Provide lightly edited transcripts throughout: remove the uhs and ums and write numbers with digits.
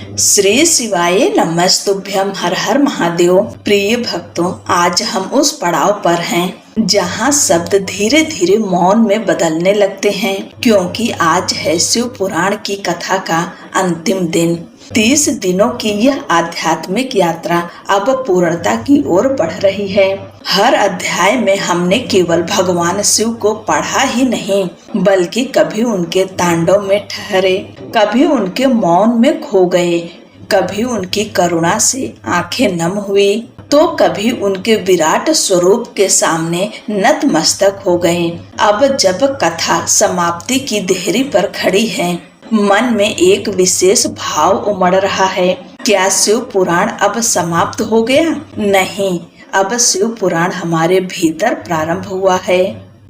श्री शिवाय नमस्तुभ्यम। हर हर महादेव। प्रिय भक्तों, आज हम उस पड़ाव पर हैं जहां शब्द धीरे धीरे मौन में बदलने लगते हैं, क्योंकि आज है शिव पुराण की कथा का अंतिम दिन। 30 दिनों की यह आध्यात्मिक यात्रा अब पूर्णता की ओर बढ़ रही है। हर अध्याय में हमने केवल भगवान शिव को पढ़ा ही नहीं, बल्कि कभी उनके तांडव में ठहरे, कभी उनके मौन में खो गए, कभी उनकी करुणा से आंखें नम हुई, तो कभी उनके विराट स्वरूप के सामने नतमस्तक हो गए। अब जब कथा समाप्ति की देहरी पर खड़ी है, मन में एक विशेष भाव उमड़ रहा है। क्या शिव पुराण अब समाप्त हो गया? नहीं, अब शिव पुराण हमारे भीतर प्रारंभ हुआ है।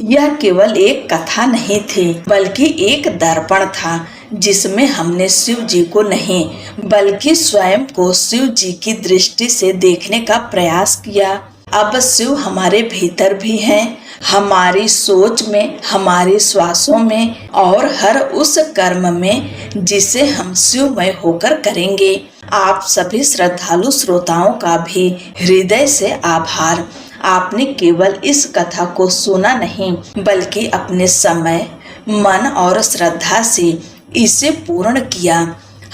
यह केवल एक कथा नहीं थी, बल्कि एक दर्पण था, जिसमें हमने शिव जी को नहीं, बल्कि स्वयं को शिव जी की दृष्टि से देखने का प्रयास किया। अब शिव हमारे भीतर भी हैं, हमारी सोच में, हमारे श्वासों में और हर उस कर्म में जिसे हम शिवमय होकर करेंगे। आप सभी श्रद्धालु श्रोताओं का भी हृदय से आभार। आपने केवल इस कथा को सुना नहीं, बल्कि अपने समय, मन और श्रद्धा से इसे पूर्ण किया।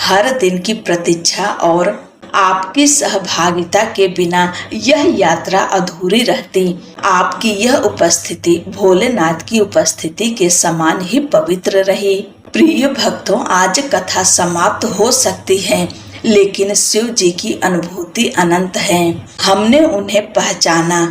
हर दिन की प्रतीक्षा और आपकी सहभागिता के बिना यह यात्रा अधूरी रहती। आपकी यह उपस्थिति भोलेनाथ की उपस्थिति के समान ही पवित्र रही। प्रिय भक्तों, आज कथा समाप्त हो सकती है, लेकिन शिव जी की अनुभूति अनंत है। हमने उन्हें पहचाना,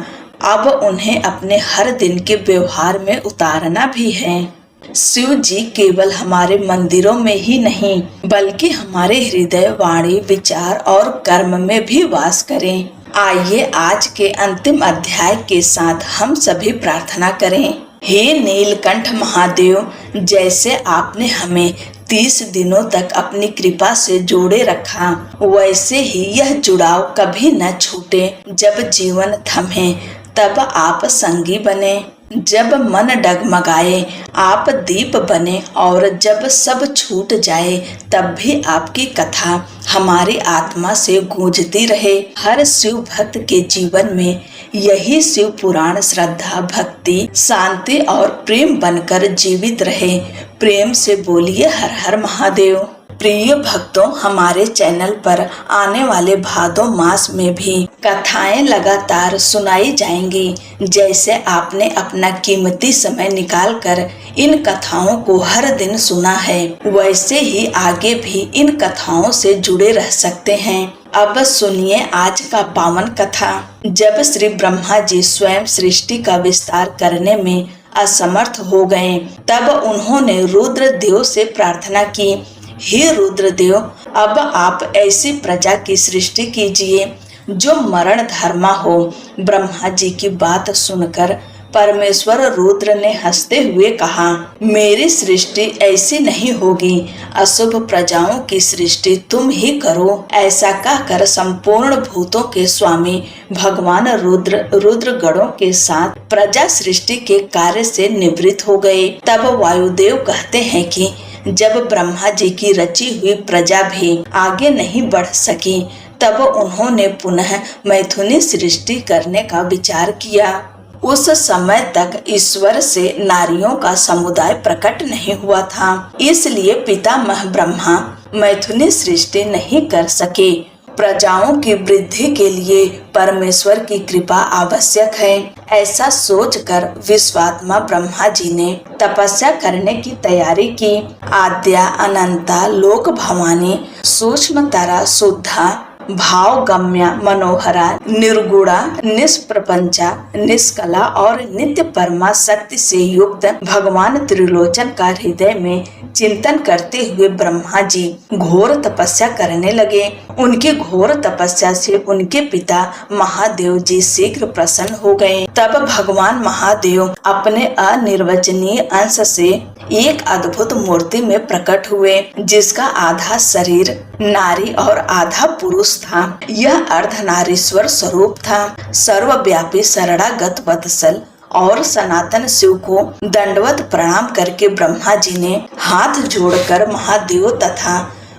अब उन्हें अपने हर दिन के व्यवहार में उतारना भी है। शिव जी केवल हमारे मंदिरों में ही नहीं, बल्कि हमारे हृदय, वाणी, विचार और कर्म में भी वास करें। आइए आज के अंतिम अध्याय के साथ हम सभी प्रार्थना करें। हे नीलकंठ महादेव, जैसे आपने हमें 30 दिनों तक अपनी कृपा से जोड़े रखा, वैसे ही यह जुड़ाव कभी न छूटे। जब जीवन थमे तब आप संगी बने, जब मन डगमगाए आप दीप बने, और जब सब छूट जाए तब भी आपकी कथा हमारी आत्मा से गूंजती रहे। हर शिव भक्त के जीवन में यही शिव पुराण श्रद्धा, भक्ति, शांति और प्रेम बनकर जीवित रहे। प्रेम से बोलिए हर हर महादेव। प्रिय भक्तों, हमारे चैनल पर आने वाले भादो मास में भी कथाएं लगातार सुनाई जाएंगी। जैसे आपने अपना कीमती समय निकालकर इन कथाओं को हर दिन सुना है, वैसे ही आगे भी इन कथाओं से जुड़े रह सकते हैं। अब सुनिए आज का पावन कथा। जब श्री ब्रह्मा जी स्वयं सृष्टि का विस्तार करने में असमर्थ हो गए, तब उन्होंने रुद्र देव से प्रार्थना की, हे रुद्रदेव, अब आप ऐसी प्रजा की सृष्टि कीजिए जो मरण धर्मा हो। ब्रह्मा जी की बात सुनकर परमेश्वर रुद्र ने हंसते हुए कहा, मेरी सृष्टि ऐसी नहीं होगी, अशुभ प्रजाओं की सृष्टि तुम ही करो। ऐसा कहकर संपूर्ण भूतों के स्वामी भगवान रुद्र गणों के साथ प्रजा सृष्टि के कार्य से निवृत्त हो गए। तब वायुदेव कहते हैं कि जब ब्रह्मा जी की रची हुई प्रजा भी आगे नहीं बढ़ सकी, तब उन्होंने पुनः मैथुनी सृष्टि करने का विचार किया। उस समय तक ईश्वर से नारियों का समुदाय प्रकट नहीं हुआ था, इसलिए पितामह ब्रह्मा मैथुनी सृष्टि नहीं कर सके। प्रजाओं की वृद्धि के लिए परमेश्वर की कृपा आवश्यक है। ऐसा सोचकर विश्वात्मा ब्रह्मा जी ने तपस्या करने की तैयारी की। आद्या, अनंता, लोक भवानी, सूक्ष्मतरा, शुद्धा, भावगम्या, मनोहरा, निर्गुणा, निष्प्रपंचा, निष्कला और नित्य परमा शक्ति से युक्त भगवान त्रिलोचन का हृदय में चिंतन करते हुए ब्रह्मा जी घोर तपस्या करने लगे। उनकी घोर तपस्या से उनके पिता महादेव जी शीघ्र प्रसन्न हो गए। तब भगवान महादेव अपने अनिर्वचनीय अंश से एक अद्भुत मूर्ति में प्रकट हुए, जिसका आधा शरीर नारी और आधा पुरुष था। यह अर्धनारीश्वर स्वरूप था। सर्वव्यापी, शरणागत, वत्सल और सनातन शिव को दंडवत प्रणाम करके ब्रह्मा जी ने हाथ जोड़कर महादेव तथा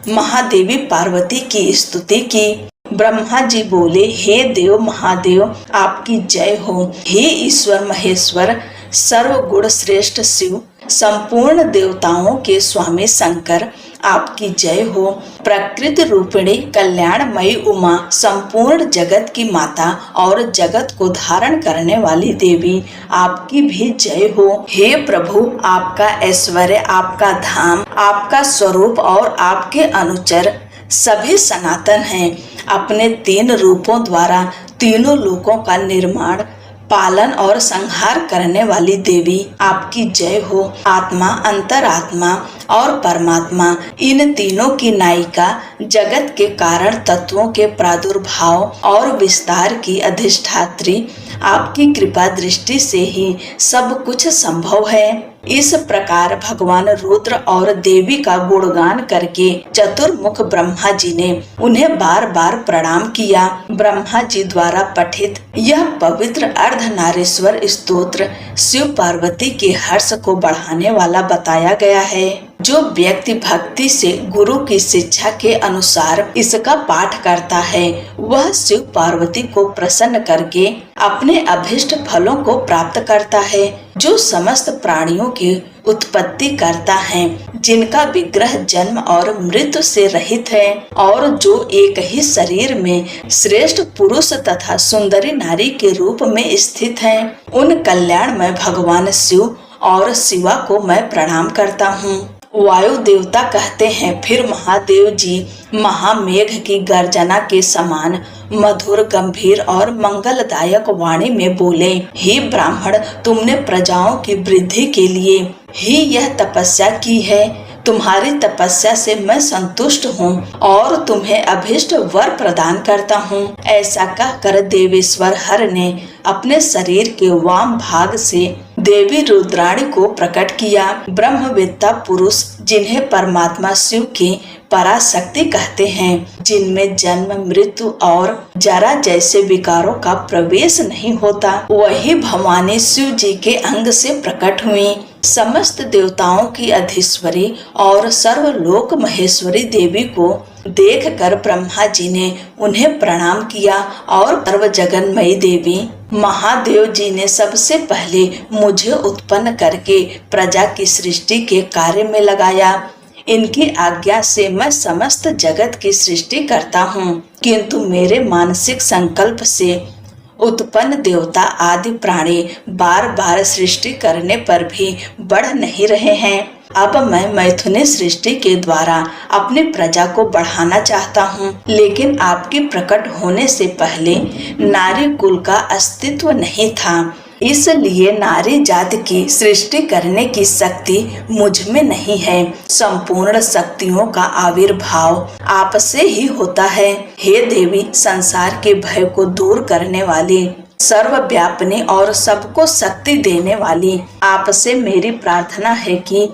महादेवी पार्वती की स्तुति की। ब्रह्मा जी बोले, हे देव महादेव, आपकी जय हो। हे ईश्वर महेश्वर, सर्वगुण श्रेष्ठ शिव, संपूर्ण देवताओं के स्वामी शंकर, आपकी जय हो। प्रकृति रूपिणी कल्याणमयी उमा, संपूर्ण जगत की माता और जगत को धारण करने वाली देवी, आपकी भी जय हो। हे प्रभु, आपका ऐश्वर्य, आपका धाम, आपका स्वरूप और आपके अनुचर सभी सनातन हैं। अपने 3 रूपों द्वारा तीनों लोकों का निर्माण, पालन और संहार करने वाली देवी, आपकी जय हो। आत्मा, अंतरात्मा और परमात्मा, इन तीनों की नायिका, जगत के कारण तत्वों के प्रादुर्भाव और विस्तार की अधिष्ठात्री, आपकी कृपा दृष्टि से ही सब कुछ संभव है। इस प्रकार भगवान रुद्र और देवी का गुणगान करके चतुर्मुख ब्रह्मा जी ने उन्हें बार बार प्रणाम किया। ब्रह्मा जी द्वारा पठित यह पवित्र अर्धनारीश्वर स्तोत्र शिव पार्वती के हर्ष को बढ़ाने वाला बताया गया है। जो व्यक्ति भक्ति से गुरु की शिक्षा के अनुसार इसका पाठ करता है, वह शिव पार्वती को प्रसन्न करके अपने अभीष्ट फलों को प्राप्त करता है। जो समस्त प्राणियों की उत्पत्ति करता है, जिनका विग्रह जन्म और मृत्यु से रहित है और जो एक ही शरीर में श्रेष्ठ पुरुष तथा सुंदरी नारी के रूप में स्थित हैं, उन कल्याणमय भगवान शिव और शिवा को मैं प्रणाम करता हूँ। वायु देवता कहते हैं, फिर महादेव जी महामेघ की गर्जना के समान मधुर, गंभीर और मंगलदायक वाणी में बोले, हे ब्राह्मण, तुमने प्रजाओं की वृद्धि के लिए ही यह तपस्या की है। तुम्हारी तपस्या से मैं संतुष्ट हूँ और तुम्हें अभीष्ट वर प्रदान करता हूँ। ऐसा कहकर देवेश्वर हर ने अपने शरीर के वाम भाग से देवी रुद्राणी को प्रकट किया। ब्रह्मवेत्ता पुरुष, जिन्हें परमात्मा शिव की पराशक्ति कहते हैं, जिनमें जन्म, मृत्यु और जरा जैसे विकारों का प्रवेश नहीं होता, वही भवानी शिव जी के अंग से प्रकट हुई। समस्त देवताओं की अधीश्वरी और सर्वलोक महेश्वरी देवी को देखकर ब्रह्मा जी ने उन्हें प्रणाम किया और सर्व जगन्मयी देवी महादेव जी ने सबसे पहले मुझे उत्पन्न करके प्रजा की सृष्टि के कार्य में लगाया। इनकी आज्ञा से मैं समस्त जगत की सृष्टि करता हूँ, किंतु मेरे मानसिक संकल्प से उत्पन्न देवता आदि प्राणी बार बार सृष्टि करने पर भी बढ़ नहीं रहे हैं। अब मैं मैथुनी सृष्टि के द्वारा अपनी प्रजा को बढ़ाना चाहता हूँ, लेकिन आपके प्रकट होने से पहले नारी कुल का अस्तित्व नहीं था, इसलिए नारी जाति की सृष्टि करने की शक्ति मुझ में नहीं है। संपूर्ण शक्तियों का आविर्भाव आपसे ही होता है। हे देवी, संसार के भय को दूर करने वाली, सर्वव्यापिनी और सबको शक्ति देने वाली, आपसे मेरी प्रार्थना है कि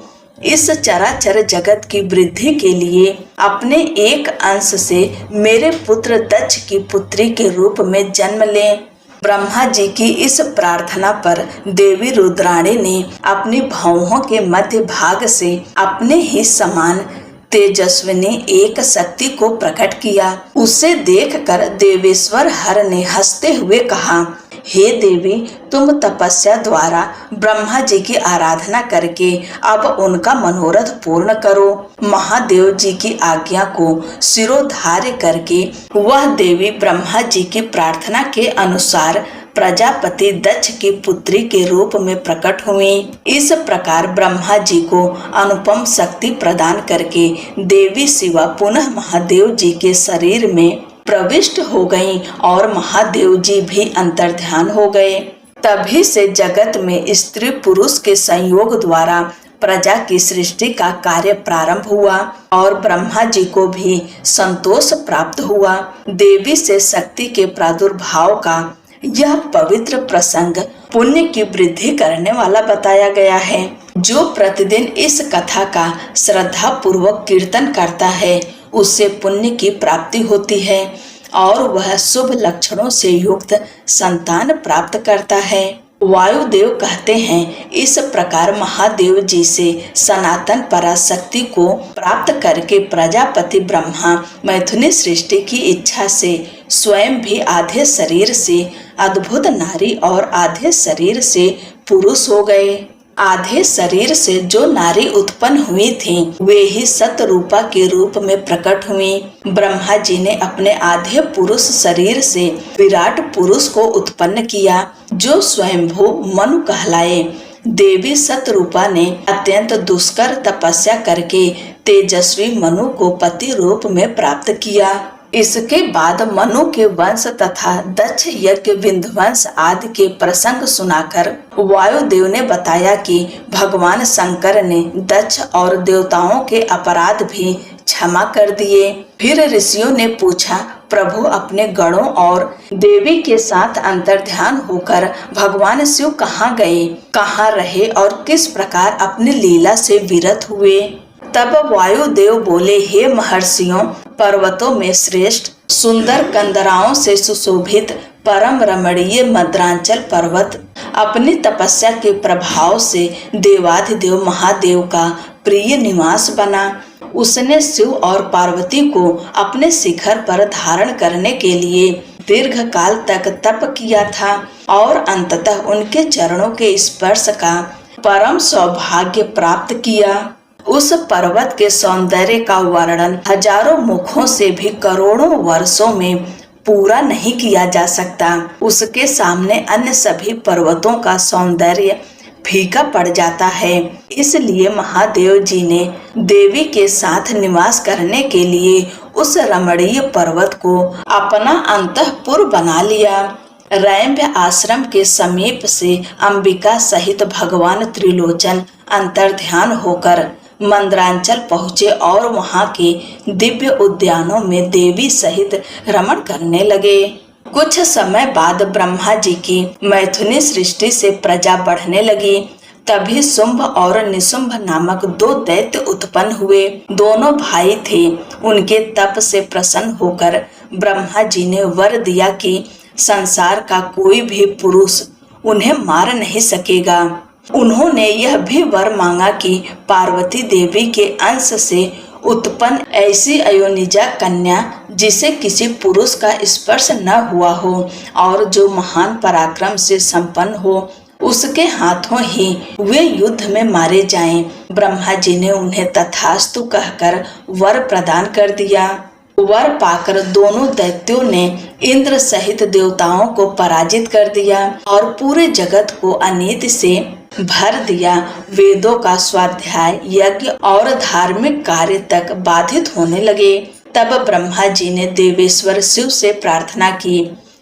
इस चराचर जगत की वृद्धि के लिए अपने एक अंश से मेरे पुत्र दक्ष की पुत्री के रूप में जन्म लें। ब्रह्मा जी की इस प्रार्थना पर देवी रुद्राणी ने अपनी भौहों के मध्य भाग से अपने ही समान तेजस्विनी एक शक्ति को प्रकट किया। उसे देखकर देवेश्वर हर ने हंसते हुए कहा, हे देवी, तुम तपस्या द्वारा ब्रह्मा जी की आराधना करके अब उनका मनोरथ पूर्ण करो। महादेव जी की आज्ञा को शिरोधार्य करके वह देवी ब्रह्मा जी की प्रार्थना के अनुसार प्रजापति दक्ष की पुत्री के रूप में प्रकट हुई। इस प्रकार ब्रह्मा जी को अनुपम शक्ति प्रदान करके देवी शिवा पुनः महादेव जी के शरीर में प्रविष्ट हो गईं और महादेव जी भी अंतर्ध्यान हो गए। तभी से जगत में स्त्री पुरुष के संयोग द्वारा प्रजा की सृष्टि का कार्य प्रारंभ हुआ और ब्रह्मा जी को भी संतोष प्राप्त हुआ। देवी से शक्ति के प्रादुर्भाव का यह पवित्र प्रसंग पुण्य की वृद्धि करने वाला बताया गया है। जो प्रतिदिन इस कथा का श्रद्धा पूर्वक कीर्तन करता है, उससे पुण्य की प्राप्ति होती है और वह शुभ लक्षणों से युक्त संतान प्राप्त करता है। वायुदेव कहते हैं, इस प्रकार महादेव जी से सनातन पराशक्ति को प्राप्त करके प्रजापति ब्रह्मा मैथुनी सृष्टि की इच्छा से स्वयं भी आधे शरीर से अद्भुत नारी और आधे शरीर से पुरुष हो गए। आधे शरीर से जो नारी उत्पन्न हुई थी वे ही सतरूपा के रूप में प्रकट हुई। ब्रह्मा जी ने अपने आधे पुरुष शरीर से विराट पुरुष को उत्पन्न किया जो स्वयंभू मनु कहलाए। देवी सतरूपा ने अत्यंत दुष्कर तपस्या करके तेजस्वी मनु को पति रूप में प्राप्त किया। इसके बाद मनु के वंश तथा दक्ष यज्ञ विंध्यवंश आदि के प्रसंग सुनाकर वायुदेव ने बताया कि भगवान शंकर ने दक्ष और देवताओं के अपराध भी क्षमा कर दिए। फिर ऋषियों ने पूछा, प्रभु अपने गणों और देवी के साथ अंतर्ध्यान होकर भगवान शिव कहाँ गए, कहाँ रहे और किस प्रकार अपनी लीला से विरत हुए। तब वायुदेव बोले, हे महर्षियों, पर्वतों में श्रेष्ठ सुंदर कंदराओं से सुशोभित परम रमणीय मद्रांचल पर्वत अपनी तपस्या के प्रभाव से देवाधिदेव महादेव का प्रिय निवास बना। उसने शिव और पार्वती को अपने शिखर पर धारण करने के लिए दीर्घ काल तक तप किया था और अंततः उनके चरणों के स्पर्श का परम सौभाग्य प्राप्त किया। उस पर्वत के सौंदर्य का वर्णन हजारों मुखों से भी करोड़ों वर्षों में पूरा नहीं किया जा सकता। उसके सामने अन्य सभी पर्वतों का सौंदर्य फीका पड़ जाता है। इसलिए महादेव जी ने देवी के साथ निवास करने के लिए उस रमणीय पर्वत को अपना अंतःपुर बना लिया। रैम्य आश्रम के समीप से अंबिका सहित भगवान त्रिलोचन अंतर्ध्यान होकर मंद्रांचल पहुँचे और वहाँ के दिव्य उद्यानों में देवी सहित रमण करने लगे। कुछ समय बाद ब्रह्मा जी की मैथुनी सृष्टि से प्रजा बढ़ने लगी। तभी शुंभ और निशुंभ नामक दो दैत्य उत्पन्न हुए। दोनों भाई थे। उनके तप से प्रसन्न होकर ब्रह्मा जी ने वर दिया कि संसार का कोई भी पुरुष उन्हें मार नहीं सकेगा। उन्होंने यह भी वर मांगा कि पार्वती देवी के अंश से उत्पन्न ऐसी अयोनिजा कन्या जिसे किसी पुरुष का स्पर्श न हुआ हो और जो महान पराक्रम से संपन्न हो, उसके हाथों ही वे युद्ध में मारे जाएं। ब्रह्मा जी ने उन्हें तथास्तु कहकर वर प्रदान कर दिया। वर पाकर दोनों दैत्यों ने इंद्र सहित देवताओं को पराजित कर दिया और पूरे जगत को अनिति से भर दिया। वेदों का स्वाध्याय, यज्ञ और धार्मिक कार्य तक बाधित होने लगे। तब ब्रह्मा जी ने देवेश्वर शिव से प्रार्थना की,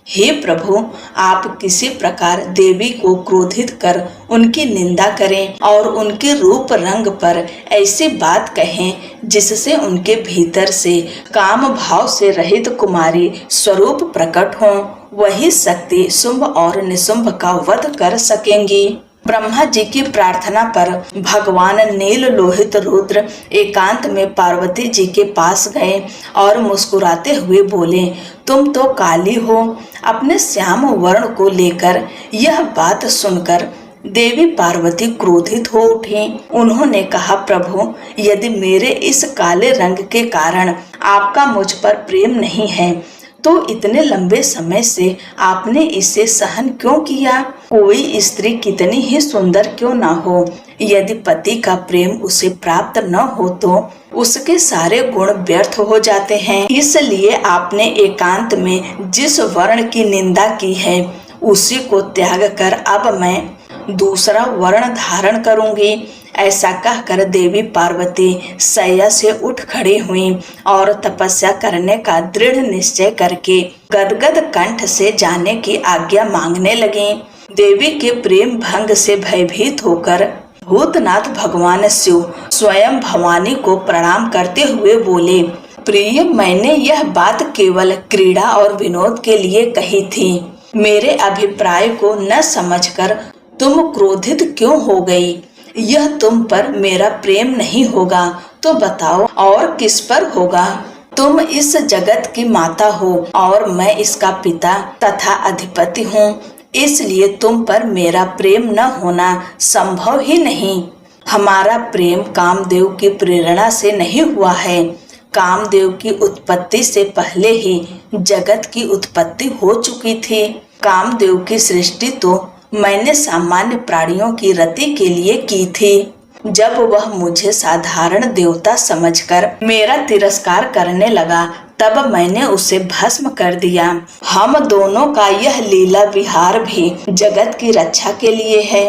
हे प्रभु, आप किसी प्रकार देवी को क्रोधित कर उनकी निंदा करें और उनके रूप रंग पर ऐसी बात कहें जिससे उनके भीतर से काम भाव से रहित कुमारी स्वरूप प्रकट हो। वही शक्ति शुंभ और निशुंभ का वध कर सकेंगी। ब्रह्मा जी की प्रार्थना पर भगवान नील लोहित रुद्र एकांत में पार्वती जी के पास गए और मुस्कुराते हुए बोले, तुम तो काली हो। अपने श्याम वर्ण को लेकर यह बात सुनकर देवी पार्वती क्रोधित हो उठी। उन्होंने कहा, प्रभु, यदि मेरे इस काले रंग के कारण आपका मुझ पर प्रेम नहीं है तो इतने लंबे समय से आपने इसे सहन क्यों किया? कोई स्त्री कितनी ही सुंदर क्यों ना हो, यदि पति का प्रेम उसे प्राप्त न हो तो उसके सारे गुण व्यर्थ हो जाते हैं। इसलिए आपने एकांत में जिस वर्ण की निंदा की है उसी को त्याग कर अब मैं दूसरा वर्ण धारण करूंगी। ऐसा कहकर देवी पार्वती शैया से उठ खड़ी हुई और तपस्या करने का दृढ़ निश्चय करके गदगद कंठ से जाने की आज्ञा मांगने लगी। देवी के प्रेम भंग से भयभीत होकर भूतनाथ भगवान शिव स्वयं भवानी को प्रणाम करते हुए बोले, प्रिय, मैंने यह बात केवल क्रीड़ा और विनोद के लिए कही थी। मेरे अभिप्राय को न समझकर तुम क्रोधित क्यों हो गई? यह तुम पर मेरा प्रेम नहीं होगा तो बताओ और किस पर होगा? तुम इस जगत की माता हो और मैं इसका पिता तथा अधिपति हूँ। इसलिए तुम पर मेरा प्रेम न होना संभव ही नहीं। हमारा प्रेम कामदेव की प्रेरणा से नहीं हुआ है। कामदेव की उत्पत्ति से पहले ही जगत की उत्पत्ति हो चुकी थी। कामदेव की सृष्टि तो मैंने सामान्य प्राणियों की रति के लिए की थी। जब वह मुझे साधारण देवता समझकर मेरा तिरस्कार करने लगा, तब मैंने उसे भस्म कर दिया। हम दोनों का यह लीला विहार भी जगत की रक्षा के लिए है।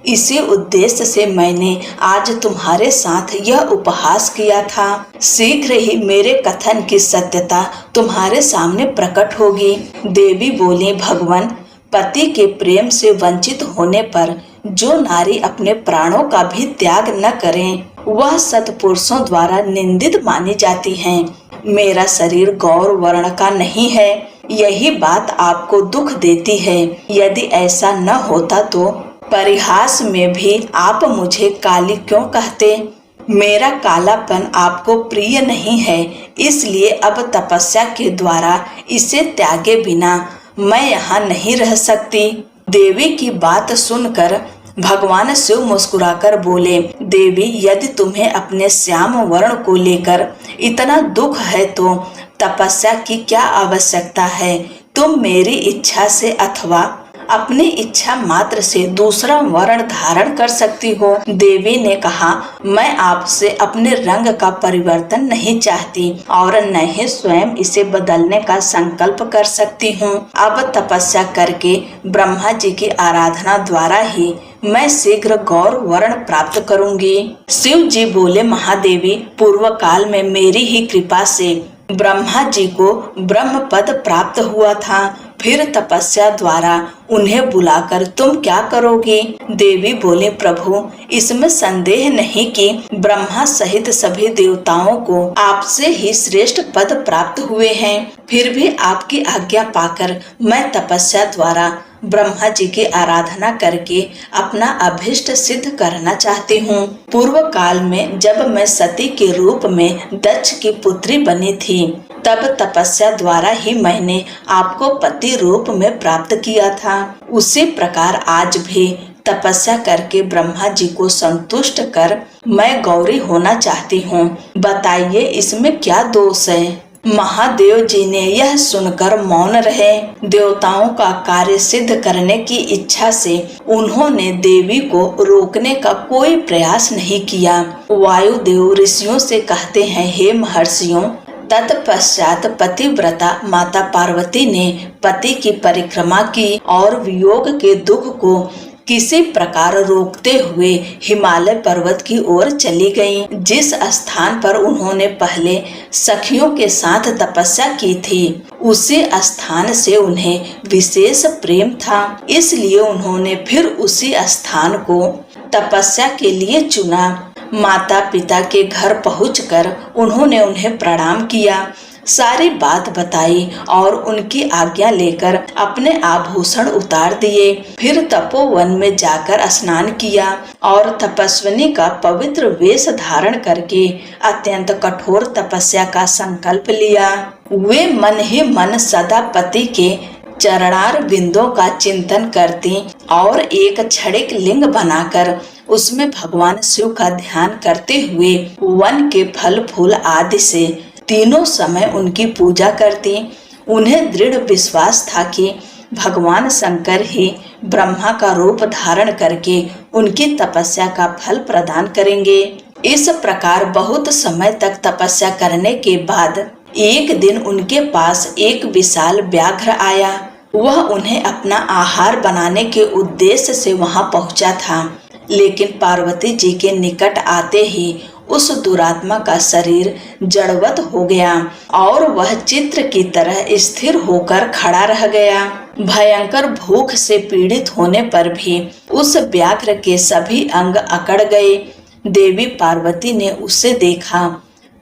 इसी उद्देश्य से मैंने आज तुम्हारे साथ यह उपहास किया था। शीघ्र ही मेरे कथन की सत्यता तुम्हारे सामने प्रकट होगी। देवी बोली, भगवान, पति के प्रेम से वंचित होने पर जो नारी अपने प्राणों का भी त्याग न करें, वह सत्पुरुषों द्वारा निंदित मानी जाती हैं। मेरा शरीर गौर वर्ण का नहीं है, यही बात आपको दुख देती है। यदि ऐसा न होता तो परिहास में भी आप मुझे काली क्यों कहते? मेरा कालापन आपको प्रिय नहीं है, इसलिए अब तपस्या के द्वारा इसे त्यागे बिना मैं यहाँ नहीं रह सकती। देवी की बात सुनकर भगवान शिव मुस्कुराकर बोले, देवी, यदि तुम्हें अपने श्याम वर्ण को लेकर इतना दुख है तो तपस्या की क्या आवश्यकता है? तुम मेरी इच्छा से अथवा अपनी इच्छा मात्र से दूसरा वर्ण धारण कर सकती हो। देवी ने कहा, मैं आपसे अपने रंग का परिवर्तन नहीं चाहती और न ही स्वयं इसे बदलने का संकल्प कर सकती हूँ। अब तपस्या करके ब्रह्मा जी की आराधना द्वारा ही मैं शीघ्र गौर वर्ण प्राप्त करूंगी। शिव जी बोले, महादेवी, पूर्व काल में मेरी ही कृपा से ब्रह्मा जी को ब्रह्म पद प्राप्त हुआ था। फिर तपस्या द्वारा उन्हें बुलाकर तुम क्या करोगे? देवी बोले, प्रभु, इसमें संदेह नहीं कि ब्रह्मा सहित सभी देवताओं को आपसे ही श्रेष्ठ पद प्राप्त हुए हैं। फिर भी आपकी आज्ञा पाकर मैं तपस्या द्वारा ब्रह्मा जी की आराधना करके अपना अभिष्ट सिद्ध करना चाहती हूँ। पूर्व काल में जब मैं सती के रूप में दक्ष की पुत्री बनी थी, तब तपस्या द्वारा ही मैंने आपको पति रूप में प्राप्त किया था। उसी प्रकार आज भी तपस्या करके ब्रह्मा जी को संतुष्ट कर मैं गौरी होना चाहती हूँ। बताइए, इसमें क्या दोष है? महादेव जी ने यह सुनकर मौन रहे। देवताओं का कार्य सिद्ध करने की इच्छा से उन्होंने देवी को रोकने का कोई प्रयास नहीं किया। वायुदेव ऋषियों से कहते हैं, हे महर्षियों, तत्पश्चात पतिव्रता माता पार्वती ने पति की परिक्रमा की और वियोग के दुख को किसी प्रकार रोकते हुए हिमालय पर्वत की ओर चली गईं। जिस स्थान पर उन्होंने पहले सखियों के साथ तपस्या की थी, उसी स्थान से उन्हें विशेष प्रेम था, इसलिए उन्होंने फिर उसी स्थान को तपस्या के लिए चुना। माता पिता के घर पहुंचकर उन्होंने उन्हें प्रणाम किया, सारी बात बताई और उनकी आज्ञा लेकर अपने आभूषण उतार दिए। फिर तपोवन में जाकर स्नान किया और तपस्विनी का पवित्र वेश धारण करके अत्यंत कठोर तपस्या का संकल्प लिया। वे मन ही मन सदा पति के चरणार बिंदों का चिंतन करती और एक क्षणिक लिंग बनाकर उसमें भगवान शिव का ध्यान करते हुए वन के फल फूल आदि से तीनों समय उनकी पूजा करती। उन्हें दृढ़ विश्वास था कि भगवान शंकर ही ब्रह्मा का रूप धारण करके उनकी तपस्या का फल प्रदान करेंगे। इस प्रकार बहुत समय तक तपस्या करने के बाद एक दिन उनके पास एक विशाल व्याघ्र आया। वह उन्हें अपना आहार बनाने के उद्देश्य से वहां पहुंचा था, लेकिन पार्वती जी के निकट आते ही उस दुरात्मा का शरीर जड़वत हो गया और वह चित्र की तरह स्थिर होकर खड़ा रह गया। भयंकर भूख से पीड़ित होने पर भी उस व्याघ्र के सभी अंग अकड़ गए। देवी पार्वती ने उसे देखा,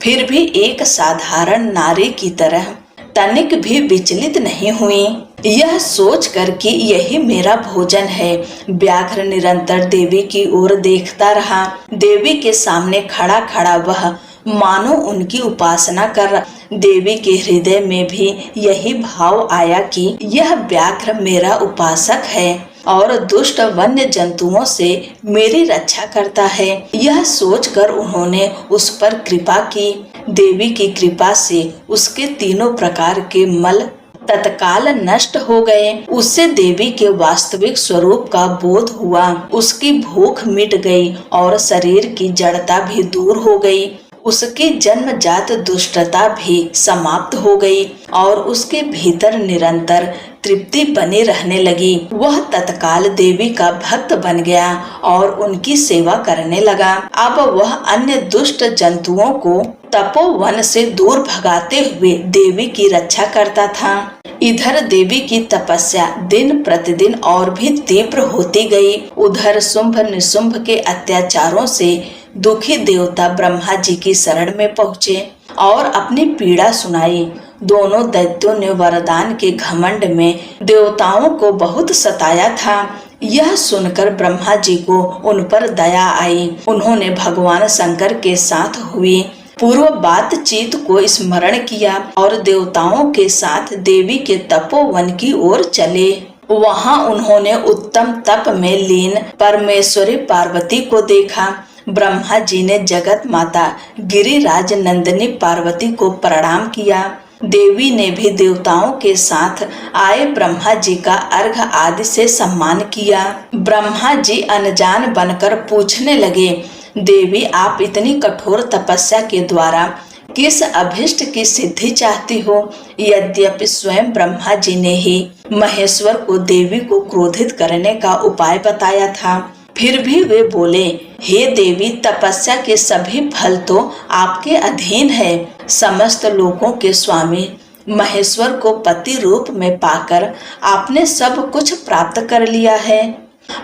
फिर भी एक साधारण नारी की तरह तनिक भी विचलित नहीं हुई। यह सोच कर कि यही मेरा भोजन है, व्याघ्र निरंतर देवी की ओर देखता रहा। देवी के सामने खड़ा खड़ा वह मानो उनकी उपासना कर। देवी के हृदय में भी यही भाव आया कि यह व्याघ्र मेरा उपासक है और दुष्ट वन्य जंतुओं से मेरी रक्षा करता है। यह सोचकर उन्होंने उस पर कृपा की। देवी की कृपा से उसके तीनों प्रकार के मल तत्काल नष्ट हो गए। उससे देवी के वास्तविक स्वरूप का बोध हुआ। उसकी भूख मिट गई और शरीर की जड़ता भी दूर हो गई। उसकी जन्मजात दुष्टता भी समाप्त हो गई और उसके भीतर निरंतर तृप्ति बनी रहने लगी। वह तत्काल देवी का भक्त बन गया और उनकी सेवा करने लगा। अब वह अन्य दुष्ट जंतुओं को तपोवन से दूर भगाते हुए देवी की रक्षा करता था। इधर देवी की तपस्या दिन प्रतिदिन और भी तीव्र होती गई। उधर शुंभ निशुंभ के अत्याचारों से दुखी देवता ब्रह्मा जी की शरण में पहुँचे और अपनी पीड़ा सुनाई। दोनों दैत्यों ने वरदान के घमंड में देवताओं को बहुत सताया था। यह सुनकर ब्रह्मा जी को उन पर दया आई। उन्होंने भगवान शंकर के साथ हुई पूर्व बातचीत को स्मरण किया और देवताओं के साथ देवी के तपोवन की ओर चले। वहां उन्होंने उत्तम तप में लीन परमेश्वरी पार्वती को देखा। ब्रह्मा जी ने जगत माता गिरिराज नंदिनी पार्वती को प्रणाम किया। देवी ने भी देवताओं के साथ आए ब्रह्मा जी का अर्घ आदि से सम्मान किया। ब्रह्मा जी अनजान बनकर पूछने लगे, देवी आप इतनी कठोर तपस्या के द्वारा किस अभिष्ट की सिद्धि चाहती हो? यद्यपि स्वयं ब्रह्मा जी ने ही महेश्वर को देवी को क्रोधित करने का उपाय बताया था, फिर भी वे बोले, हे देवी तपस्या के सभी फल तो आपके अधीन है। समस्त लोकों के स्वामी महेश्वर को पति रूप में पाकर आपने सब कुछ प्राप्त कर लिया है,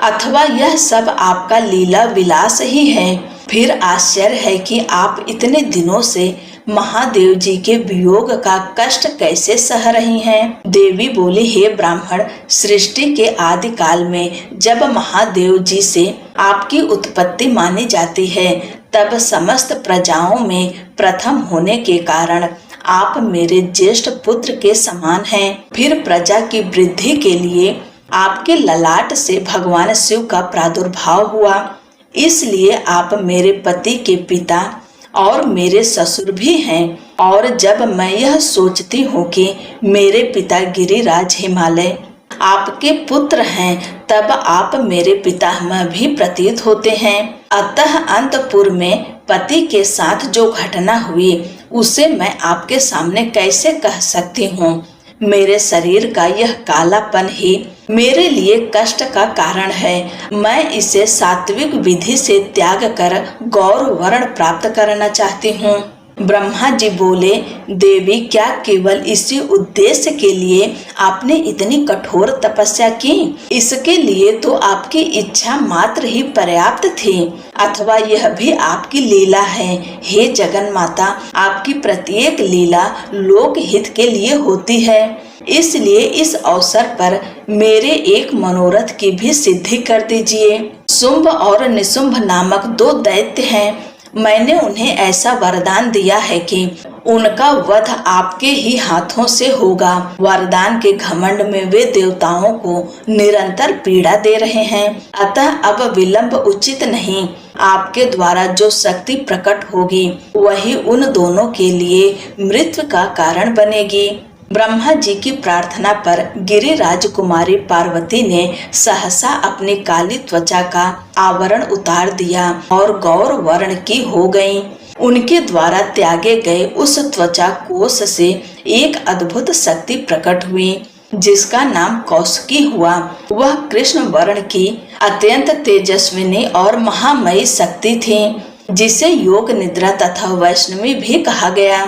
अथवा यह सब आपका लीला विलास ही है। फिर आश्चर्य है कि आप इतने दिनों से महादेव जी के वियोग का कष्ट कैसे सह रही हैं? देवी बोली, हे ब्राह्मण, सृष्टि के आदि काल में जब महादेव जी से आपकी उत्पत्ति मानी जाती है, तब समस्त प्रजाओं में प्रथम होने के कारण आप मेरे ज्येष्ठ पुत्र के समान हैं। फिर प्रजा की वृद्धि के लिए आपके ललाट से भगवान शिव का प्रादुर्भाव हुआ, इसलिए आप मेरे पति के पिता और मेरे ससुर भी हैं। और जब मैं यह सोचती हूँ कि मेरे पिता गिरिराज हिमालय आपके पुत्र हैं, तब आप मेरे पितामह भी प्रतीत होते हैं। अतः अंतपुर में पति के साथ जो घटना हुई उसे मैं आपके सामने कैसे कह सकती हूँ? मेरे शरीर का यह कालापन ही मेरे लिए कष्ट का कारण है। मैं इसे सात्विक विधि से त्याग कर गौर वर्ण प्राप्त करना चाहती हूँ। ब्रह्मा जी बोले, देवी क्या केवल इसी उद्देश्य के लिए आपने इतनी कठोर तपस्या की? इसके लिए तो आपकी इच्छा मात्र ही पर्याप्त थी, अथवा यह भी आपकी लीला है? हे जगन माता, आपकी प्रत्येक लीला लोक हित के लिए होती है, इसलिए इस अवसर पर मेरे एक मनोरथ की भी सिद्धि कर दीजिए। शुंभ और निशुंभ नामक दो दैत्य हैं। मैंने उन्हें ऐसा वरदान दिया है कि उनका वध आपके ही हाथों से होगा। वरदान के घमंड में वे देवताओं को निरंतर पीड़ा दे रहे हैं, अतः अब विलंब उचित नहीं। आपके द्वारा जो शक्ति प्रकट होगी वही उन दोनों के लिए मृत्यु का कारण बनेगी। ब्रह्मा जी की प्रार्थना पर गिरिराज कुमारी पार्वती ने सहसा अपनी काली त्वचा का आवरण उतार दिया और गौर वर्ण की हो गईं। उनके द्वारा त्यागे गए उस त्वचा कोश से एक अद्भुत शक्ति प्रकट हुई, जिसका नाम कौशिकी हुआ। वह कृष्ण वर्ण की अत्यंत तेजस्विनी और महामयी शक्ति थी, जिसे योग निद्रा तथा वैष्णवी भी कहा गया।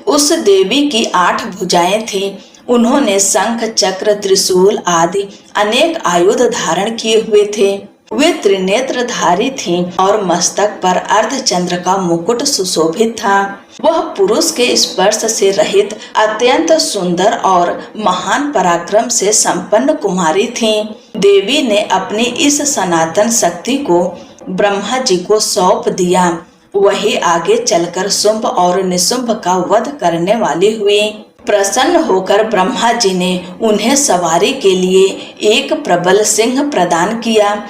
उस देवी की 8 भुजाएं थीं। उन्होंने शंख चक्र त्रिशूल आदि अनेक आयुध धारण किए हुए थे। वे त्रिनेत्रधारी थीं और मस्तक पर अर्धचंद्र का मुकुट सुशोभित था। वह पुरुष के स्पर्श से रहित अत्यंत सुंदर और महान पराक्रम से संपन्न कुमारी थीं। देवी ने अपनी इस सनातन शक्ति को ब्रह्मा जी को सौंप दिया वही आगे चलकर शुंभ और निशुंभ का वध करने वाली हुई। प्रसन्न होकर ब्रह्मा जी ने उन्हें सवारी के लिए एक प्रबल सिंह प्रदान किया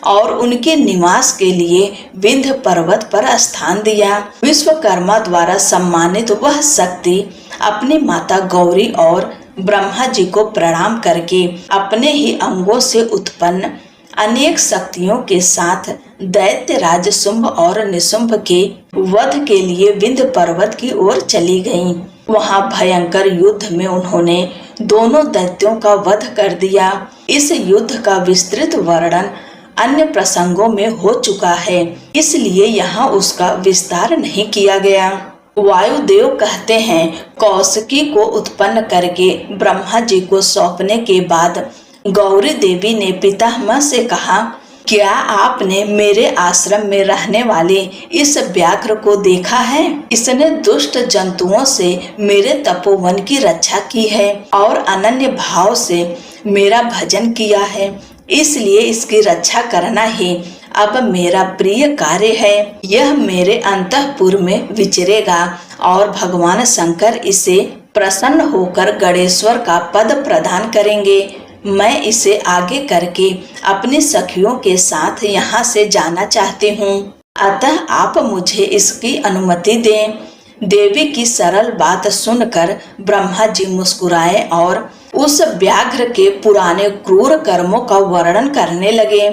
और उनके निवास के लिए विंध्य पर्वत पर स्थान दिया। विश्वकर्मा द्वारा सम्मानित वह शक्ति अपनी माता गौरी और ब्रह्मा जी को प्रणाम करके अपने ही अंगों से उत्पन्न अनेक शक्तियों के साथ दैत्य राज शुंभ और निशुंभ के वध के लिए विंध्य पर्वत की ओर चली गईं। वहां भयंकर युद्ध में उन्होंने दोनों दैत्यों का वध कर दिया। इस युद्ध का विस्तृत वर्णन अन्य प्रसंगों में हो चुका है, इसलिए यहाँ उसका विस्तार नहीं किया गया। वायुदेव कहते हैं, कौशिकी को उत्पन्न करके ब्रह्मा जी को सौंपने के बाद गौरी देवी ने पितामह से कहा, क्या आपने मेरे आश्रम में रहने वाले इस व्याघ्र को देखा है? इसने दुष्ट जंतुओं से मेरे तपोवन की रक्षा की है और अनन्य भाव से मेरा भजन किया है, इसलिए इसकी रक्षा करना ही अब मेरा प्रिय कार्य है। यह मेरे अंतःपुर में विचरेगा और भगवान शंकर इसे प्रसन्न होकर गणेश्वर का पद प्रदान करेंगे। मैं इसे आगे करके अपनी सखियों के साथ यहाँ से जाना चाहती हूँ, अतः आप मुझे इसकी अनुमति दें। देवी की सरल बात सुनकर ब्रह्मा जी मुस्कुराए और उस व्याघ्र के पुराने क्रूर कर्मों का वर्णन करने लगे।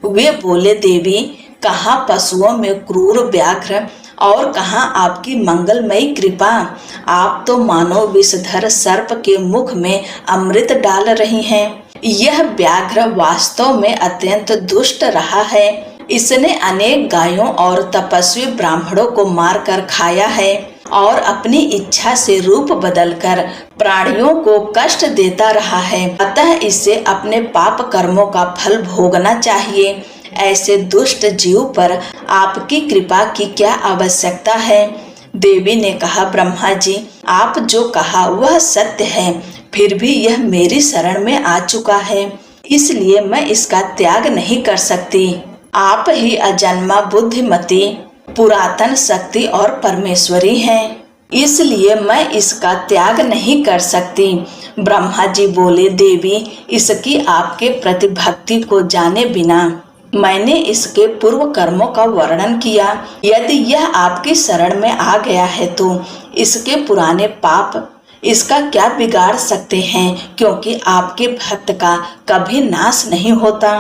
वे बोले, देवी, कहाँ पशुओं में क्रूर व्याघ्र और कहाँ आपकी मंगलमयी कृपा। आप तो मानो विषधर सर्प के मुख में अमृत डाल रही हैं। यह व्याघ्र वास्तव में अत्यंत दुष्ट रहा है। इसने अनेक गायों और तपस्वी ब्राह्मणों को मारकर खाया है और अपनी इच्छा से रूप बदलकर प्राणियों को कष्ट देता रहा है। अतः इसे अपने पाप कर्मों का फल भोगना चाहिए। ऐसे दुष्ट जीव पर आपकी कृपा की क्या आवश्यकता है? देवी ने कहा, ब्रह्मा जी, आप जो कहा वह सत्य है, फिर भी यह मेरी शरण में आ चुका है, इसलिए मैं इसका त्याग नहीं कर सकती। आप ही अजन्मा बुद्धिमती पुरातन शक्ति और परमेश्वरी हैं, इसलिए मैं इसका त्याग नहीं कर सकती। ब्रह्मा जी बोले, देवी, इसकी आपके प्रति भक्ति को जाने बिना मैंने इसके पूर्व कर्मों का वर्णन किया। यदि यह आपकी शरण में आ गया है तो इसके पुराने पाप इसका क्या बिगाड़ सकते हैं, क्योंकि आपके भक्त का कभी नाश नहीं होता।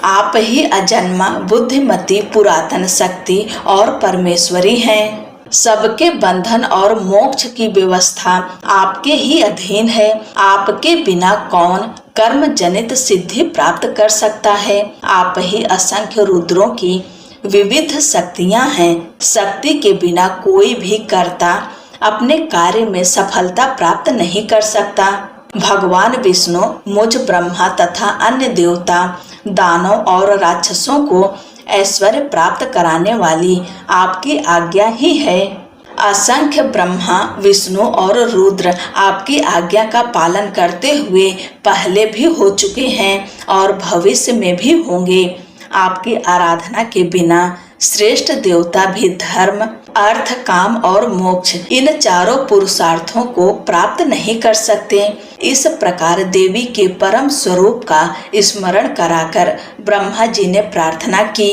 आप ही अजन्मा बुद्धिमती पुरातन शक्ति और परमेश्वरी हैं। सबके बंधन और मोक्ष की व्यवस्था आपके ही अधीन है। आपके बिना कौन कर्म जनित सिद्धि प्राप्त कर सकता है? आप ही असंख्य रुद्रों की विविध शक्तियां हैं। शक्ति के बिना कोई भी कर्ता अपने कार्य में सफलता प्राप्त नहीं कर सकता। भगवान विष्णु मुझ ब्रह्मा तथा अन्य देवता, दानव और राक्षसों को ऐश्वर्य प्राप्त कराने वाली आपकी आज्ञा ही है। असंख्य ब्रह्मा, विष्णु और रुद्र आपकी आज्ञा का पालन करते हुए पहले भी हो चुके हैं और भविष्य में भी होंगे। आपकी आराधना के बिना श्रेष्ठ देवता भी धर्म, अर्थ, काम और मोक्ष इन चारों पुरुषार्थों को प्राप्त नहीं कर सकते। इस प्रकार देवी के परम स्वरूप का स्मरण कराकर ब्रह्मा जी ने प्रार्थना की।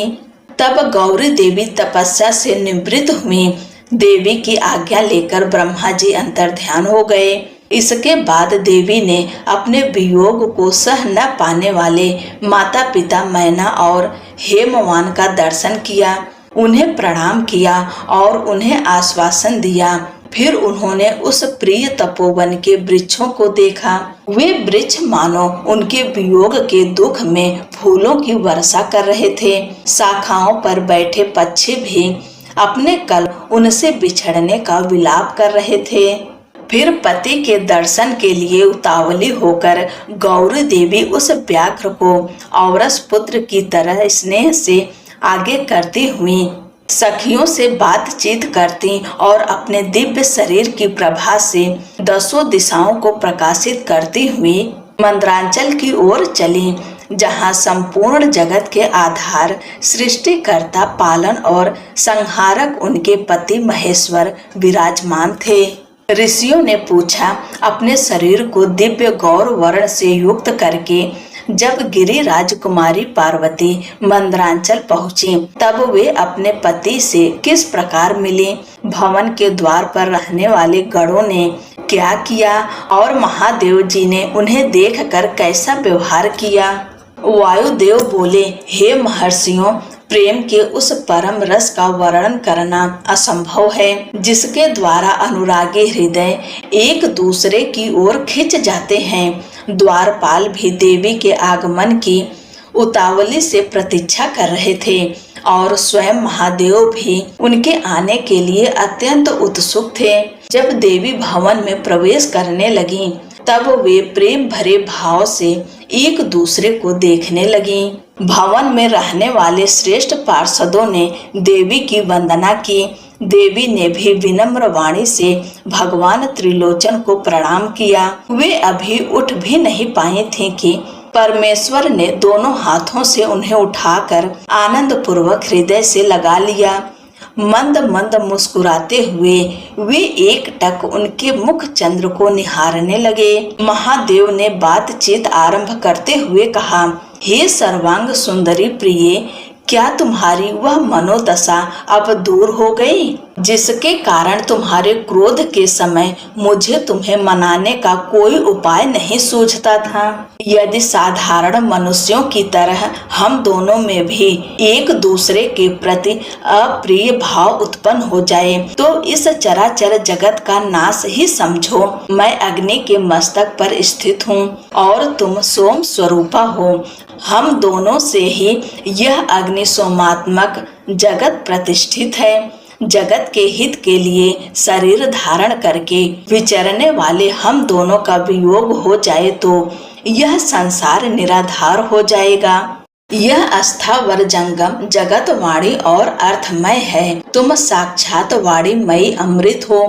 तब गौरी देवी तपस्या से निवृत्त हुई। देवी की आज्ञा लेकर ब्रह्मा जी अंतर्ध्यान हो गए। इसके बाद देवी ने अपने वियोग को सह न पाने वाले माता पिता मैना और हेमवान का दर्शन किया, उन्हें प्रणाम किया और उन्हें आश्वासन दिया। फिर उन्होंने उस प्रिय तपोवन के वृक्षों को देखा। वे वृक्ष मानो उनके वियोग के दुख में फूलों की वर्षा कर रहे थे। शाखाओं पर बैठे पक्षी भी अपने कल उनसे बिछड़ने का विलाप कर रहे थे। फिर पति के दर्शन के लिए उतावली होकर गौरी देवी उस व्याघ्र को औरस पुत्र की तरह स्नेह से आगे करती हुई सखियों से बातचीत करती और अपने दिव्य शरीर की प्रभा से 10 दिशाओं को प्रकाशित करती हुई मंद्रांचल की ओर चली। जहाँ संपूर्ण जगत के आधार सृष्टिकर्ता, पालन और संहारक उनके पति महेश्वर विराजमान थे। ऋषियों ने पूछा, अपने शरीर को दिव्य गौर वर्ण से युक्त करके जब गिरि राजकुमारी पार्वती मंदरांचल पहुंची, तब वे अपने पति से किस प्रकार मिली? भवन के द्वार पर रहने वाले गणों ने क्या किया और महादेव जी ने उन्हें देखकर कैसा व्यवहार किया? वायुदेव बोले, हे महर्षियों, प्रेम के उस परम रस का वर्णन करना असंभव है जिसके द्वारा अनुरागी हृदय एक दूसरे की ओर खिंच जाते हैं। द्वारपाल भी देवी के आगमन की उतावली से प्रतीक्षा कर रहे थे और स्वयं महादेव भी उनके आने के लिए अत्यंत उत्सुक थे। जब देवी भवन में प्रवेश करने लगी, तब वे प्रेम भरे भाव से एक दूसरे को देखने लगीं। भवन में रहने वाले श्रेष्ठ पार्षदों ने देवी की वंदना की। देवी ने भी विनम्र वाणी से भगवान त्रिलोचन को प्रणाम किया। वे अभी उठ भी नहीं पाई थीं कि परमेश्वर ने दोनों हाथों से उन्हें उठाकर आनंद पूर्वक हृदय से लगा लिया। मंद मंद मुस्कुराते हुए वे एकटक उनके मुख चंद्र को निहारने लगे। महादेव ने बातचीत आरंभ करते हुए कहा, हे सर्वांग सुंदरी प्रिय, क्या तुम्हारी वह मनोदशा अब दूर हो गई जिसके कारण तुम्हारे क्रोध के समय मुझे तुम्हें मनाने का कोई उपाय नहीं सूझता था? यदि साधारण मनुष्यों की तरह हम दोनों में भी एक दूसरे के प्रति अप्रिय भाव उत्पन्न हो जाए तो इस चराचर जगत का नाश ही समझो। मैं अग्नि के मस्तक पर स्थित हूँ और तुम सोम स्वरूपा हो। हम दोनों से ही यह अग्नि सोमात्मक जगत प्रतिष्ठित है। जगत के हित के लिए शरीर धारण करके विचरने वाले हम दोनों का वियोग हो जाए तो यह संसार निराधार हो जाएगा। यह अस्थावर जंगम जगत वाणी और अर्थमय है। तुम साक्षात वाणी मई अमृत हो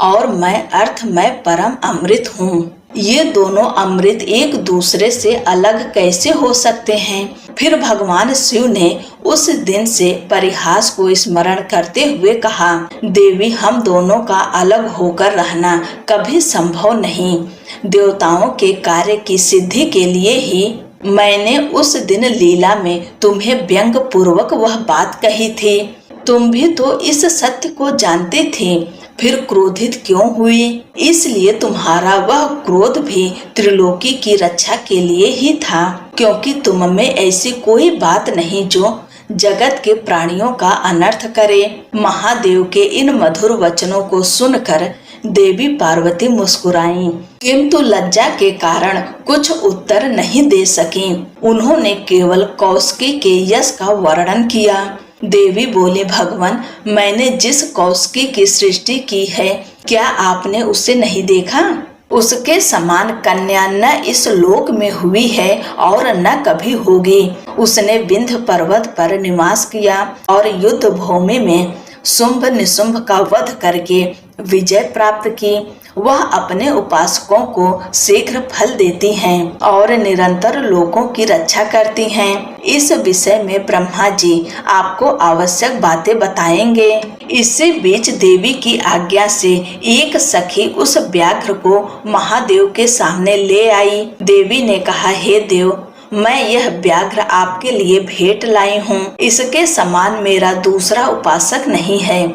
और मैं अर्थमय परम अमृत हूँ। ये दोनों अमृत एक दूसरे से अलग कैसे हो सकते हैं? फिर भगवान शिव ने उस दिन से परिहास को स्मरण करते हुए कहा, देवी, हम दोनों का अलग होकर रहना कभी संभव नहीं। देवताओं के कार्य की सिद्धि के लिए ही मैंने उस दिन लीला में तुम्हें व्यंग पूर्वक वह बात कही थी। तुम भी तो इस सत्य को जानते थे, फिर क्रोधित क्यों हुई? इसलिए तुम्हारा वह क्रोध भी त्रिलोकी की रक्षा के लिए ही था, क्योंकि तुम में ऐसी कोई बात नहीं जो जगत के प्राणियों का अनर्थ करे। महादेव के इन मधुर वचनों को सुनकर देवी पार्वती मुस्कुराईं, किंतु लज्जा के कारण कुछ उत्तर नहीं दे सकीं। उन्होंने केवल कौशिकी के यश का वर्णन किया। देवी बोली, भगवान, मैंने जिस कौशिकी की सृष्टि की है, क्या आपने उसे नहीं देखा? उसके समान कन्या न इस लोक में हुई है और न कभी होगी। उसने विंध्य पर्वत पर निवास किया और युद्ध भूमि में शुंभ निशुंभ का वध करके विजय प्राप्त की। वह अपने उपासकों को शीघ्र फल देती हैं और निरंतर लोगों की रक्षा करती हैं। इस विषय में ब्रह्मा जी आपको आवश्यक बातें बताएंगे। इसी बीच देवी की आज्ञा से एक सखी उस व्याघ्र को महादेव के सामने ले आई। देवी ने कहा, हे देव, मैं यह व्याघ्र आपके लिए भेंट लाई हूँ। इसके समान मेरा दूसरा उपासक नहीं है।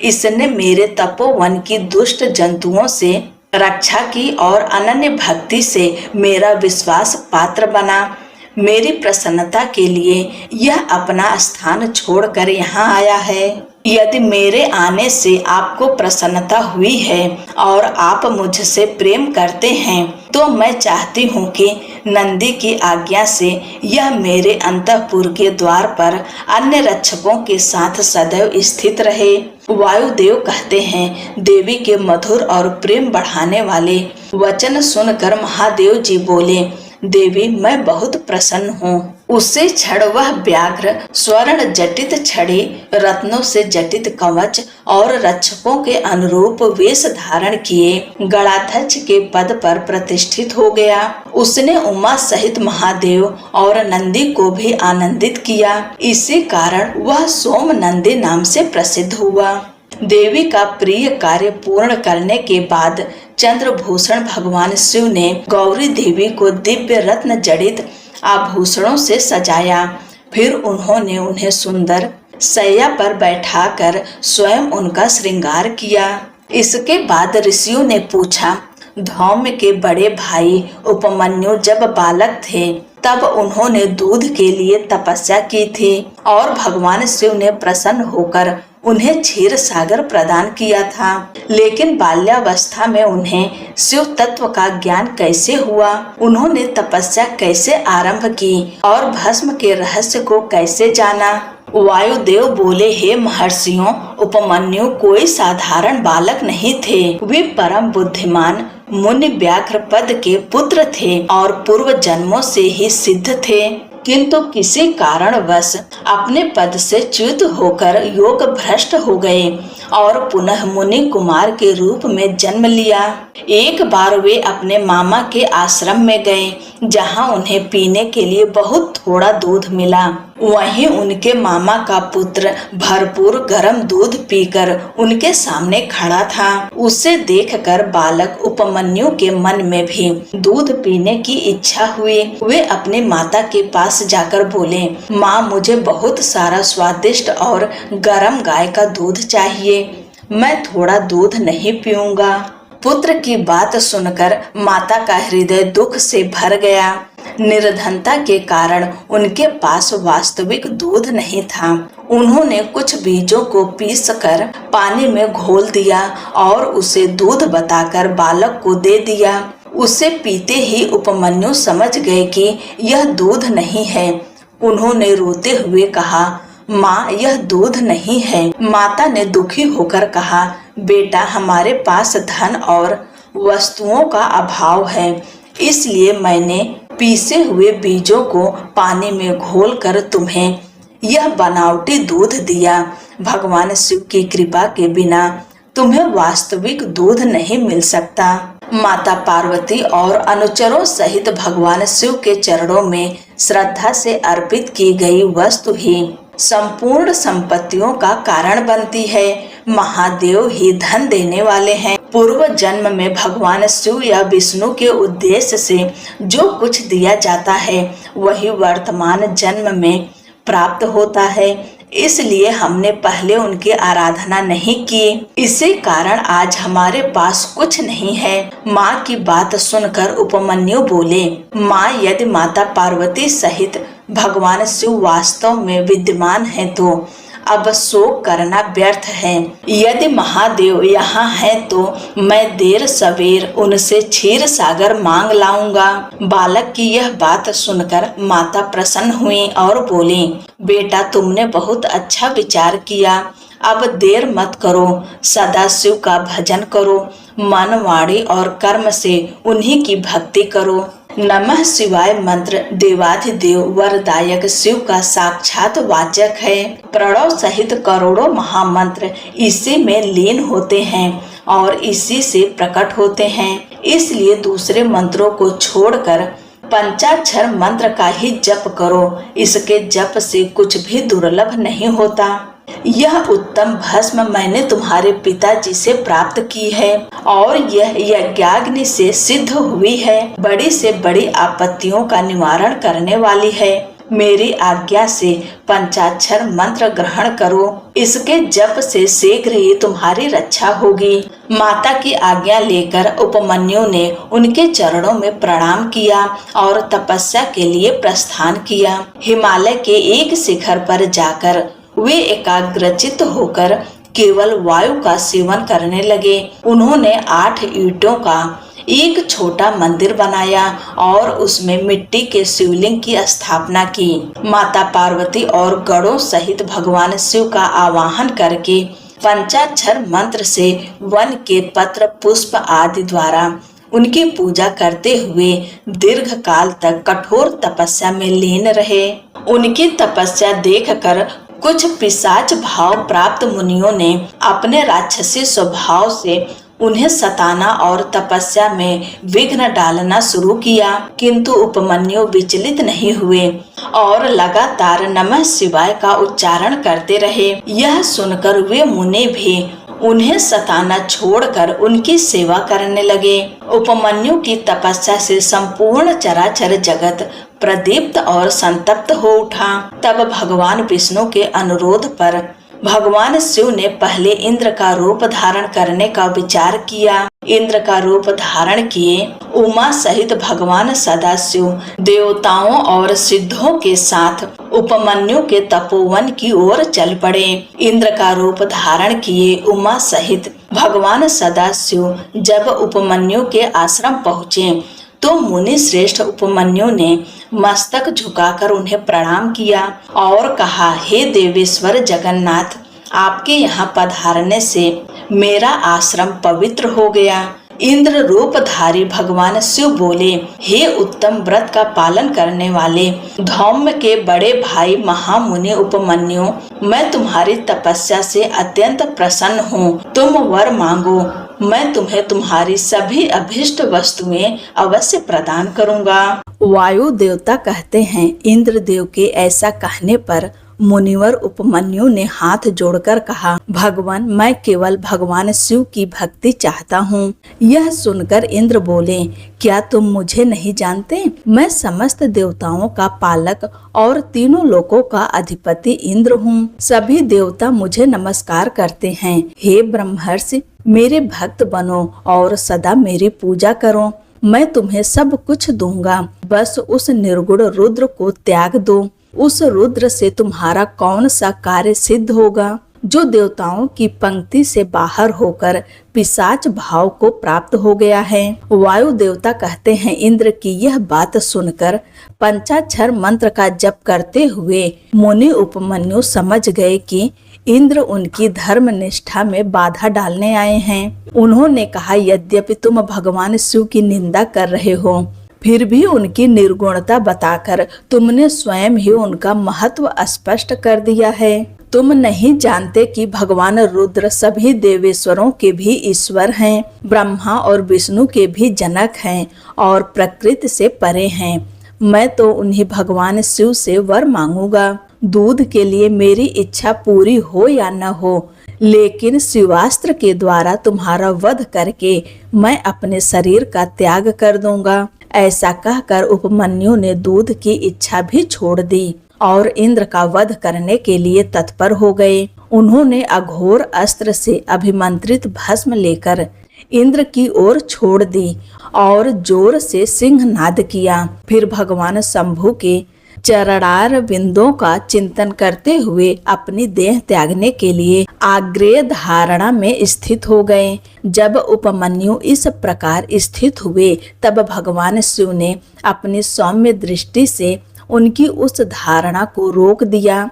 इसने मेरे तपोवन की दुष्ट जंतुओं से रक्षा की और अनन्य भक्ति से मेरा विश्वास पात्र बना। मेरी प्रसन्नता के लिए यह अपना स्थान छोड़कर यहाँ आया है। यदि मेरे आने से आपको प्रसन्नता हुई है और आप मुझसे प्रेम करते हैं, तो मैं चाहती हूँ कि नंदी की आज्ञा से यह मेरे अंतःपुर के द्वार पर अन्य रक्षकों के साथ सदैव स्थित रहे। वायुदेव कहते हैं, देवी के मधुर और प्रेम बढ़ाने वाले वचन सुनकर महादेव जी बोले, देवी मैं बहुत प्रसन्न हूँ। उसे क्षण वह व्याघ्र स्वर्ण जटित छड़ी, रत्नों से जटित कवच और रक्षकों के अनुरूप वेश धारण किए गणाध्यक्ष के पद पर प्रतिष्ठित हो गया। उसने उमा सहित महादेव और नंदी को भी आनंदित किया। इसी कारण वह सोम नंदी नाम से प्रसिद्ध हुआ। देवी का प्रिय कार्य पूर्ण करने के बाद चंद्रभूषण भगवान शिव ने गौरी देवी को दिव्य रत्न जड़ित आभूषणों से सजाया। फिर उन्होंने उन्हें सुंदर शैया पर बैठाकर स्वयं उनका श्रृंगार किया। इसके बाद ऋषियों ने पूछा, धौम्य के बड़े भाई उपमन्यु जब बालक थे तब उन्होंने दूध के लिए तपस्या की थी और भगवान शिव ने प्रसन्न होकर उन्हें क्षीर सागर प्रदान किया था। लेकिन बाल्यावस्था में उन्हें शिव तत्व का ज्ञान कैसे हुआ, उन्होंने तपस्या कैसे आरंभ की और भस्म के रहस्य को कैसे जाना। वायुदेव बोले, हे महर्षियों, उपमन्यु कोई साधारण बालक नहीं थे। वे परम बुद्धिमान मुनि व्याघ्र पद के पुत्र थे और पूर्व जन्मों से ही सिद्ध थे, किंतु किसी कारणवश अपने पद से च्युत होकर योग भ्रष्ट हो गए और पुनः मुनि कुमार के रूप में जन्म लिया। एक बार वे अपने मामा के आश्रम में गए, जहां उन्हें पीने के लिए बहुत थोड़ा दूध मिला। वहीं उनके मामा का पुत्र भरपूर गर्म दूध पीकर उनके सामने खड़ा था। उसे देखकर बालक उपमन्यु के मन में भी दूध पीने की इच्छा हुई। वे अपनी माता के पास जाकर बोले, माँ, मुझे बहुत सारा स्वादिष्ट और गर्म गाय का दूध चाहिए, मैं थोड़ा दूध नहीं पीऊंगा। पुत्र की बात सुनकर माता का हृदय दुख से भर गया। निर्धनता के कारण उनके पास वास्तविक दूध नहीं था। उन्होंने कुछ बीजों को पीसकर पानी में घोल दिया और उसे दूध बताकर बालक को दे दिया। उसे पीते ही उपमन्यु समझ गए कि यह दूध नहीं है। उन्होंने रोते हुए कहा, माँ, यह दूध नहीं है। माता ने दुखी होकर कहा, बेटा, हमारे पास धन और वस्तुओं का अभाव है, इसलिए मैंने पीसे हुए बीजों को पानी में घोलकर तुम्हें यह बनावटी दूध दिया। भगवान शिव की कृपा के बिना तुम्हें वास्तविक दूध नहीं मिल सकता। माता पार्वती और अनुचरों सहित भगवान शिव के चरणों में श्रद्धा से अर्पित की गई वस्तु ही संपूर्ण संपत्तियों का कारण बनती है। महादेव ही धन देने वाले हैं। पूर्व जन्म में भगवान शिव या विष्णु के उद्देश्य से जो कुछ दिया जाता है वही वर्तमान जन्म में प्राप्त होता है, इसलिए हमने पहले उनकी आराधना नहीं की। इसी कारण आज हमारे पास कुछ नहीं है। माँ की बात सुनकर उपमन्यु बोले, माँ, यदि माता पार्वती सहित भगवान शिव वास्तव में विद्यमान है तो अब शोक करना व्यर्थ है। यदि महादेव यहाँ हैं तो मैं देर सवेर उनसे क्षीर सागर मांग लाऊंगा। बालक की यह बात सुनकर माता प्रसन्न हुई और बोली, बेटा, तुमने बहुत अच्छा विचार किया। अब देर मत करो, सदा शिव का भजन करो, मन, वाणी और कर्म से उन्हीं की भक्ति करो। नमः शिवाय मंत्र देवाधिदेव वरदायक शिव का साक्षात वाचक है। प्रणव सहित करोड़ों महामंत्र इसी में लीन होते हैं और इसी से प्रकट होते हैं। इसलिए दूसरे मंत्रों को छोड़कर पंचाक्षर मंत्र का ही जप करो। इसके जप से कुछ भी दुर्लभ नहीं होता। यह उत्तम भस्म मैंने तुम्हारे पिताजी से प्राप्त की है और यह यज्ञाग्नि से सिद्ध हुई है। बड़ी से बड़ी आपत्तियों का निवारण करने वाली है। मेरी आज्ञा से पंचाक्षर मंत्र ग्रहण करो। इसके जप से शीघ्र ही तुम्हारी रक्षा होगी। माता की आज्ञा लेकर उपमन्यु ने उनके चरणों में प्रणाम किया और तपस्या के लिए प्रस्थान किया। हिमालय के एक शिखर पर जाकर वे एकाग्रचित होकर केवल वायु का सेवन करने लगे। उन्होंने 8 ईंटों का एक छोटा मंदिर बनाया और उसमें मिट्टी के शिवलिंग की स्थापना की। माता पार्वती और गणों सहित भगवान शिव का आवाहन करके पंचाक्षर मंत्र से वन के पत्र पुष्प आदि द्वारा उनकी पूजा करते हुए दीर्घ काल तक कठोर तपस्या में लीन रहे। उनकी तपस्या देखकर कुछ पिशाच भाव प्राप्त मुनियों ने अपने राक्षसी स्वभाव से उन्हें सताना और तपस्या में विघ्न डालना शुरू किया, किंतु उपमन्यु विचलित नहीं हुए और लगातार नमः शिवाय का उच्चारण करते रहे। यह सुनकर वे मुनि भी उन्हें सताना छोड़कर उनकी सेवा करने लगे। उपमन्यु की तपस्या से संपूर्ण चराचर जगत प्रदीप्त और संतप्त हो उठा। तब भगवान विष्णु के अनुरोध पर भगवान शिव ने पहले इंद्र का रूप धारण करने का विचार किया। इंद्र का रूप धारण किए उमा सहित भगवान सदाशिव देवताओं और सिद्धों के साथ उपमन्यु के तपोवन की ओर चल पड़े। इंद्र का रूप धारण किए उमा सहित भगवान सदाशिव जब उपमन्यु के आश्रम पहुँचे तो मुनि श्रेष्ठ उपमन्यु ने मस्तक झुकाकर उन्हें प्रणाम किया और कहा, हे देवेश्वर जगन्नाथ, आपके यहाँ पधारने से मेरा आश्रम पवित्र हो गया। इंद्र रूपधारी भगवान शिव बोले, हे उत्तम व्रत का पालन करने वाले धौम्य के बड़े भाई महामुनि उपमन्यु, मैं तुम्हारी तपस्या से अत्यंत प्रसन्न हूँ। तुम वर मांगो, मैं तुम्हें तुम्हारी सभी अभिष्ट वस्तुएं अवश्य प्रदान करूँगा। वायु देवता कहते हैं, इंद्र देव के ऐसा कहने पर मुनिवर उपमन्यु ने हाथ जोड़कर कहा, भगवान, मैं केवल भगवान शिव की भक्ति चाहता हूँ। यह सुनकर इंद्र बोले, क्या तुम मुझे नहीं जानते? मैं समस्त देवताओं का पालक और तीनों लोकों का अधिपति इंद्र हूँ। सभी देवता मुझे नमस्कार करते हैं। हे ब्रह्मर्षि, मेरे भक्त बनो और सदा मेरी पूजा करो। मैं तुम्हें सब कुछ दूंगा, बस उस निर्गुण रुद्र को त्याग दो। उस रुद्र से तुम्हारा कौन सा कार्य सिद्ध होगा जो देवताओं की पंक्ति से बाहर होकर पिशाच भाव को प्राप्त हो गया है। वायु देवता कहते हैं, इंद्र की यह बात सुनकर पंचाक्षर मंत्र का जप करते हुए मुनि उपमन्यु समझ गए कि इंद्र उनकी धर्म निष्ठा में बाधा डालने आए हैं। उन्होंने कहा, यद्यपि तुम भगवान शिव की निंदा कर रहे हो, फिर भी उनकी निर्गुणता बताकर तुमने स्वयं ही उनका महत्व स्पष्ट कर दिया है। तुम नहीं जानते कि भगवान रुद्र सभी देवेश्वरों के भी ईश्वर हैं, ब्रह्मा और विष्णु के भी जनक हैं और प्रकृति से परे हैं। मैं तो उन्हीं भगवान शिव से वर मांगूंगा। दूध के लिए मेरी इच्छा पूरी हो या न हो, लेकिन शिवास्त्र के द्वारा तुम्हारा वध करके मैं अपने शरीर का त्याग कर दूंगा। ऐसा कहकर उपमन्यु ने दूध की इच्छा भी छोड़ दी और इंद्र का वध करने के लिए तत्पर हो गए। उन्होंने अघोर अस्त्र से अभिमंत्रित भस्म लेकर इंद्र की ओर छोड़ दी और जोर से सिंहनाद किया। फिर भगवान शंभु के चरणार बिंदों का चिंतन करते हुए अपनी देह त्यागने के लिए आग्नेय धारणा में स्थित हो गए। जब उपमन्यु इस प्रकार स्थित हुए तब भगवान शिव ने अपनी सौम्य दृष्टि से उनकी उस धारणा को रोक दिया।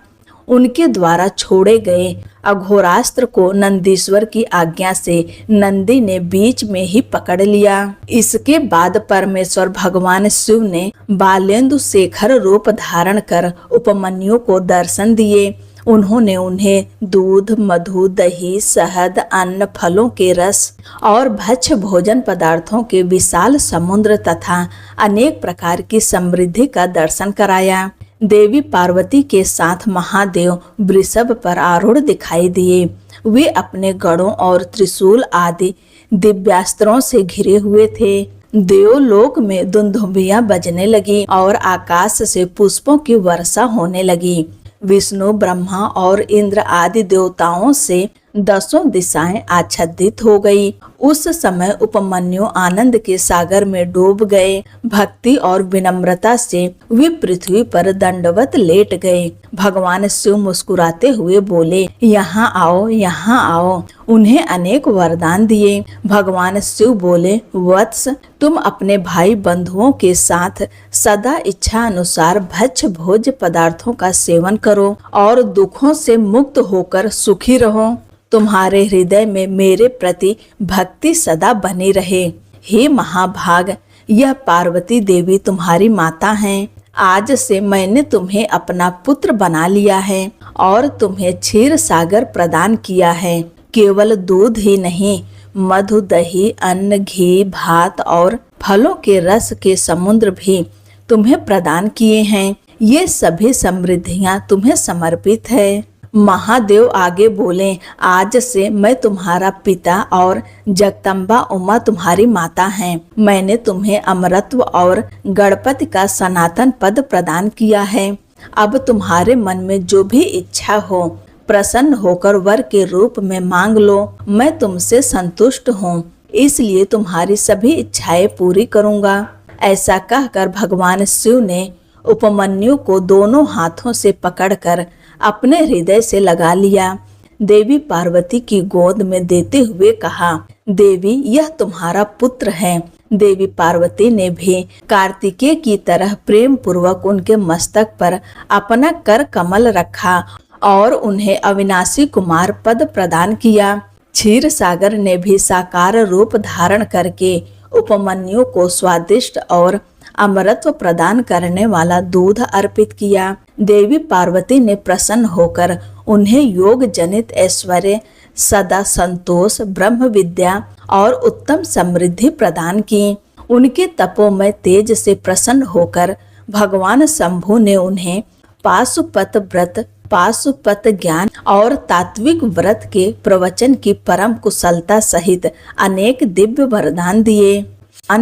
उनके द्वारा छोड़े गए अघोरास्त्र को नंदीश्वर की आज्ञा से नंदी ने बीच में ही पकड़ लिया। इसके बाद परमेश्वर भगवान शिव ने बालेंदु शेखर रूप धारण कर उपमन्यु को दर्शन दिए। उन्होंने उन्हें दूध, मधु, दही, शहद, अन्न, फलों के रस और भक्ष्य भोजन पदार्थों के विशाल समुद्र तथा अनेक प्रकार की समृद्धि का दर्शन कराया। देवी पार्वती के साथ महादेव वृषभ पर आरूढ़ दिखाई दिए। वे अपने गढ़ों और त्रिशूल आदि दिव्यास्त्रों से घिरे हुए थे। देवलोक में दुंदुभियां बजने लगी और आकाश से पुष्पों की वर्षा होने लगी। विष्णु, ब्रह्मा और इंद्र आदि देवताओं से 10 दिशाएं आच्छादित हो गई। उस समय उपमन्यु आनंद के सागर में डूब गए। भक्ति और विनम्रता से वे पृथ्वी पर दंडवत लेट गए। भगवान शिव मुस्कुराते हुए बोले, यहाँ आओ, यहाँ आओ। उन्हें अनेक वरदान दिए। भगवान शिव बोले, वत्स, तुम अपने भाई बंधुओं के साथ सदा इच्छा अनुसार भक्ष्य भोज्य पदार्थों का सेवन करो और दुखों से मुक्त होकर सुखी रहो। तुम्हारे हृदय में मेरे प्रति भक्ति सदा बनी रहे। हे महाभाग, यह पार्वती देवी तुम्हारी माता हैं। आज से मैंने तुम्हें अपना पुत्र बना लिया है और तुम्हें क्षीर सागर प्रदान किया है। केवल दूध ही नहीं, मधु, दही, अन्न, घी, भात और फलों के रस के समुद्र भी तुम्हें प्रदान किए हैं। ये सभी समृद्धियां तुम्हें समर्पित है। महादेव आगे बोले, आज से मैं तुम्हारा पिता और जगदम्बा उमा तुम्हारी माता हैं। मैंने तुम्हें अमरत्व और गणपति का सनातन पद प्रदान किया है। अब तुम्हारे मन में जो भी इच्छा हो प्रसन्न होकर वर के रूप में मांग लो। मैं तुमसे संतुष्ट हूँ, इसलिए तुम्हारी सभी इच्छाएं पूरी करूँगा। ऐसा कहकर भगवान शिव ने उपमन्यु को दोनों हाथों से पकड़कर अपने हृदय से लगा लिया। देवी पार्वती की गोद में देते हुए कहा, देवी यह तुम्हारा पुत्र है। देवी पार्वती ने भी कार्तिकेय की तरह प्रेम पूर्वक उनके मस्तक पर अपना कर कमल रखा और उन्हें अविनाशी कुमार पद प्रदान किया। क्षीर सागर ने भी साकार रूप धारण करके उपमन्यु को स्वादिष्ट और अमरत्व प्रदान करने वाला दूध अर्पित किया। देवी पार्वती ने प्रसन्न होकर उन्हें योग जनित ऐश्वर्य, सदा संतोष, ब्रह्म विद्या और उत्तम समृद्धि प्रदान की। उनके तपोमय तेज से प्रसन्न होकर भगवान शंभु ने उन्हें पाशुपत व्रत, पाशुपत ज्ञान और तात्विक व्रत के प्रवचन की परम कुशलता सहित अनेक दिव्य वरदान दिए।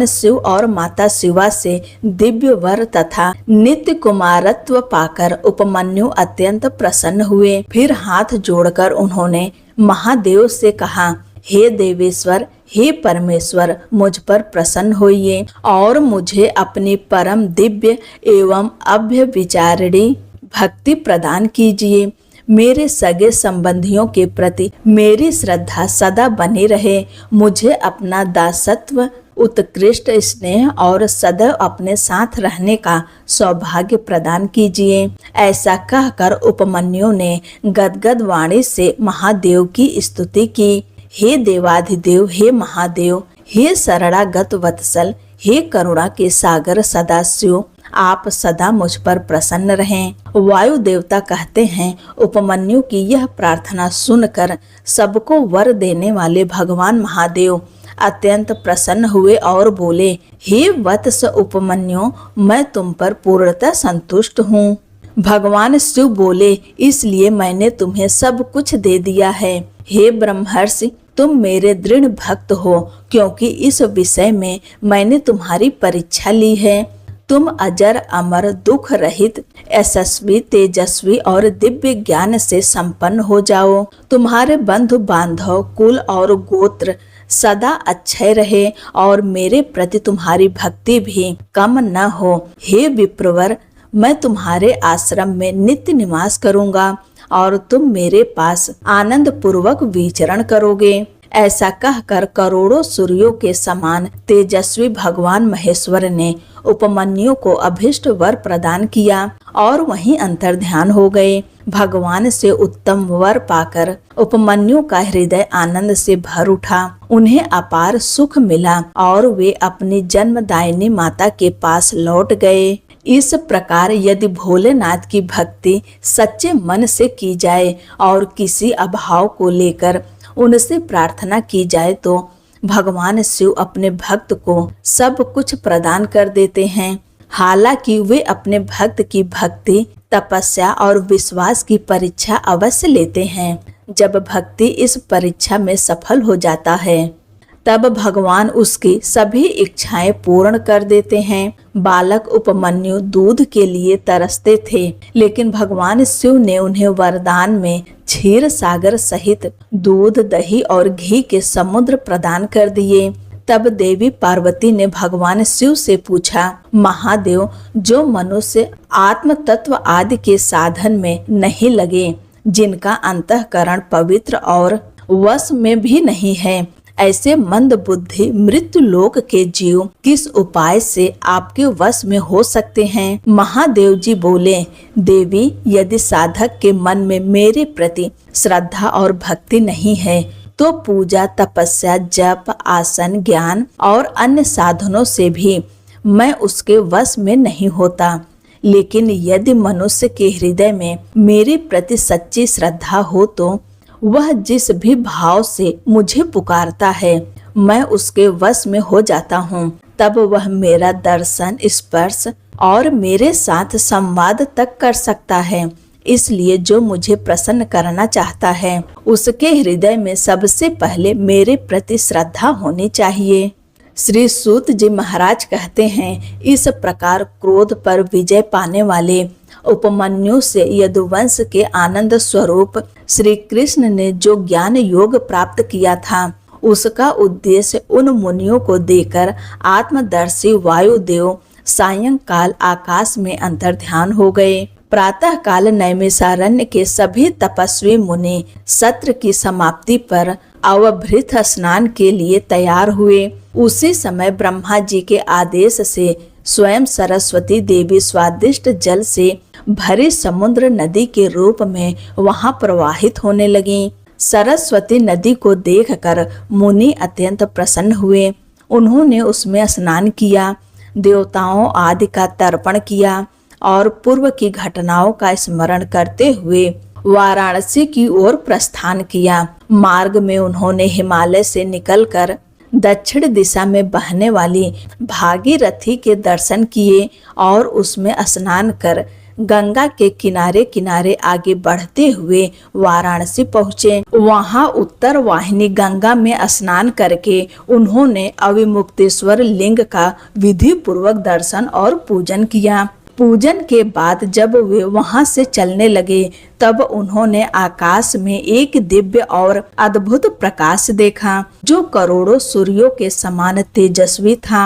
शिव और माता शिवा से दिव्य वर तथा नित्य कुमारत्व पाकर उपमन्यु अत्यंत प्रसन्न हुए। फिर हाथ जोड़कर उन्होंने महादेव से कहा, हे देवेश्वर, हे परमेश्वर, मुझ पर प्रसन्न होइए और मुझे अपनी परम दिव्य एवं अभ्यविचारिणी भक्ति प्रदान कीजिए। मेरे सगे संबंधियों के प्रति मेरी श्रद्धा सदा बनी रहे। मुझे अपना दासत्व, उत्कृष्ट स्नेह और सदैव अपने साथ रहने का सौभाग्य प्रदान कीजिए। ऐसा कहकर उपमन्यु ने गदगद वाणी से महादेव की स्तुति की। हे देवाधिदेव, हे महादेव, हे शरणागत वत्सल, हे करुणा के सागर सदाशिव, आप सदा मुझ पर प्रसन्न रहें। वायु देवता कहते हैं, उपमन्यु की यह प्रार्थना सुनकर सबको वर देने वाले भगवान महादेव अत्यंत प्रसन्न हुए और बोले, हे वत्स उपमन्यु, मैं तुम पर पूर्णतः संतुष्ट हूँ। भगवान शिव बोले, इसलिए मैंने तुम्हें सब कुछ दे दिया है। हे ब्रह्मर्षि, तुम मेरे दृढ़ भक्त हो, क्योंकि इस विषय में मैंने तुम्हारी परीक्षा ली है। तुम अजर, अमर, दुख रहित, यशस्वी, तेजस्वी और दिव्य ज्ञान से संपन्न हो जाओ। तुम्हारे बंधु बांधव, कुल और गोत्र सदा अच्छे रहे और मेरे प्रति तुम्हारी भक्ति भी कम न हो। हे विप्रवर, मैं तुम्हारे आश्रम में नित्य निवास करूंगा और तुम मेरे पास आनंद पूर्वक विचरण करोगे। ऐसा कहकर करोड़ों सूर्यों के समान तेजस्वी भगवान महेश्वर ने उपमन्यु को अभिष्ट वर प्रदान किया और वहीं अंतर्ध्यान हो गए। भगवान से उत्तम वर पाकर उपमन्यु का हृदय आनंद से भर उठा। उन्हें अपार सुख मिला और वे अपनी जन्मदायिनी माता के पास लौट गए। इस प्रकार यदि भोलेनाथ की भक्ति सच्चे मन से की जाए और किसी अभाव को लेकर उनसे प्रार्थना की जाए तो भगवान शिव अपने भक्त को सब कुछ प्रदान कर देते हैं। हालांकि वे अपने भक्त की भक्ति, तपस्या और विश्वास की परीक्षा अवश्य लेते हैं। जब भक्ति इस परीक्षा में सफल हो जाता है तब भगवान उसकी सभी इच्छाएं पूर्ण कर देते हैं। बालक उपमन्यु दूध के लिए तरसते थे, लेकिन भगवान शिव ने उन्हें वरदान में क्षीर सागर सहित दूध, दही और घी के समुद्र प्रदान कर दिए। तब देवी पार्वती ने भगवान शिव से पूछा, महादेव, जो मनुष्य आत्म तत्व आदि के साधन में नहीं लगे, जिनका अंतःकरण पवित्र और वश में भी नहीं है, ऐसे मंद बुद्धि मृत्यु लोक के जीव किस उपाय से आपके वश में हो सकते हैं? महादेव जी बोले, देवी, यदि साधक के मन में मेरे प्रति श्रद्धा और भक्ति नहीं है तो पूजा, तपस्या, जप, आसन, ज्ञान और अन्य साधनों से भी मैं उसके वश में नहीं होता। लेकिन यदि मनुष्य के हृदय में मेरे प्रति सच्ची श्रद्धा हो तो वह जिस भी भाव से मुझे पुकारता है मैं उसके वश में हो जाता हूँ। तब वह मेरा दर्शन, स्पर्श और मेरे साथ संवाद तक कर सकता है। इसलिए जो मुझे प्रसन्न करना चाहता है उसके हृदय में सबसे पहले मेरे प्रति श्रद्धा होनी चाहिए। श्री सूत जी महाराज कहते हैं, इस प्रकार क्रोध पर विजय पाने वाले उपमन्यु से यदुवंश के आनंद स्वरूप श्री कृष्ण ने जो ज्ञान योग प्राप्त किया था उसका उद्देश्य उन मुनियों को देकर आत्मदर्शी वायुदेव सायंकाल आकाश में अंतर्ध्यान हो गए। प्रातः काल नैमिषारण्य के सभी तपस्वी मुनि सत्र की समाप्ति पर अवभृत स्नान के लिए तैयार हुए। उसी समय ब्रह्मा जी के आदेश से स्वयं सरस्वती देवी स्वादिष्ट जल से भरे समुद्र नदी के रूप में वहां प्रवाहित होने लगीं। सरस्वती नदी को देखकर मुनि अत्यंत प्रसन्न हुए। उन्होंने उसमें स्नान किया, देवताओं आदि का तर्पण किया और पूर्व की घटनाओं का स्मरण करते हुए वाराणसी की ओर प्रस्थान किया। मार्ग में उन्होंने हिमालय से निकलकर दक्षिण दिशा में बहने वाली भागीरथी के दर्शन किए और उसमें स्नान कर गंगा के किनारे किनारे आगे बढ़ते हुए वाराणसी पहुँचे। वहां उत्तर वाहिनी गंगा में स्नान करके उन्होंने अविमुक्तेश्वर लिंग का विधि पूर्वक दर्शन और पूजन किया। पूजन के बाद जब वे वहां से चलने लगे तब उन्होंने आकाश में एक दिव्य और अद्भुत प्रकाश देखा जो करोड़ों सूर्यों के समान तेजस्वी था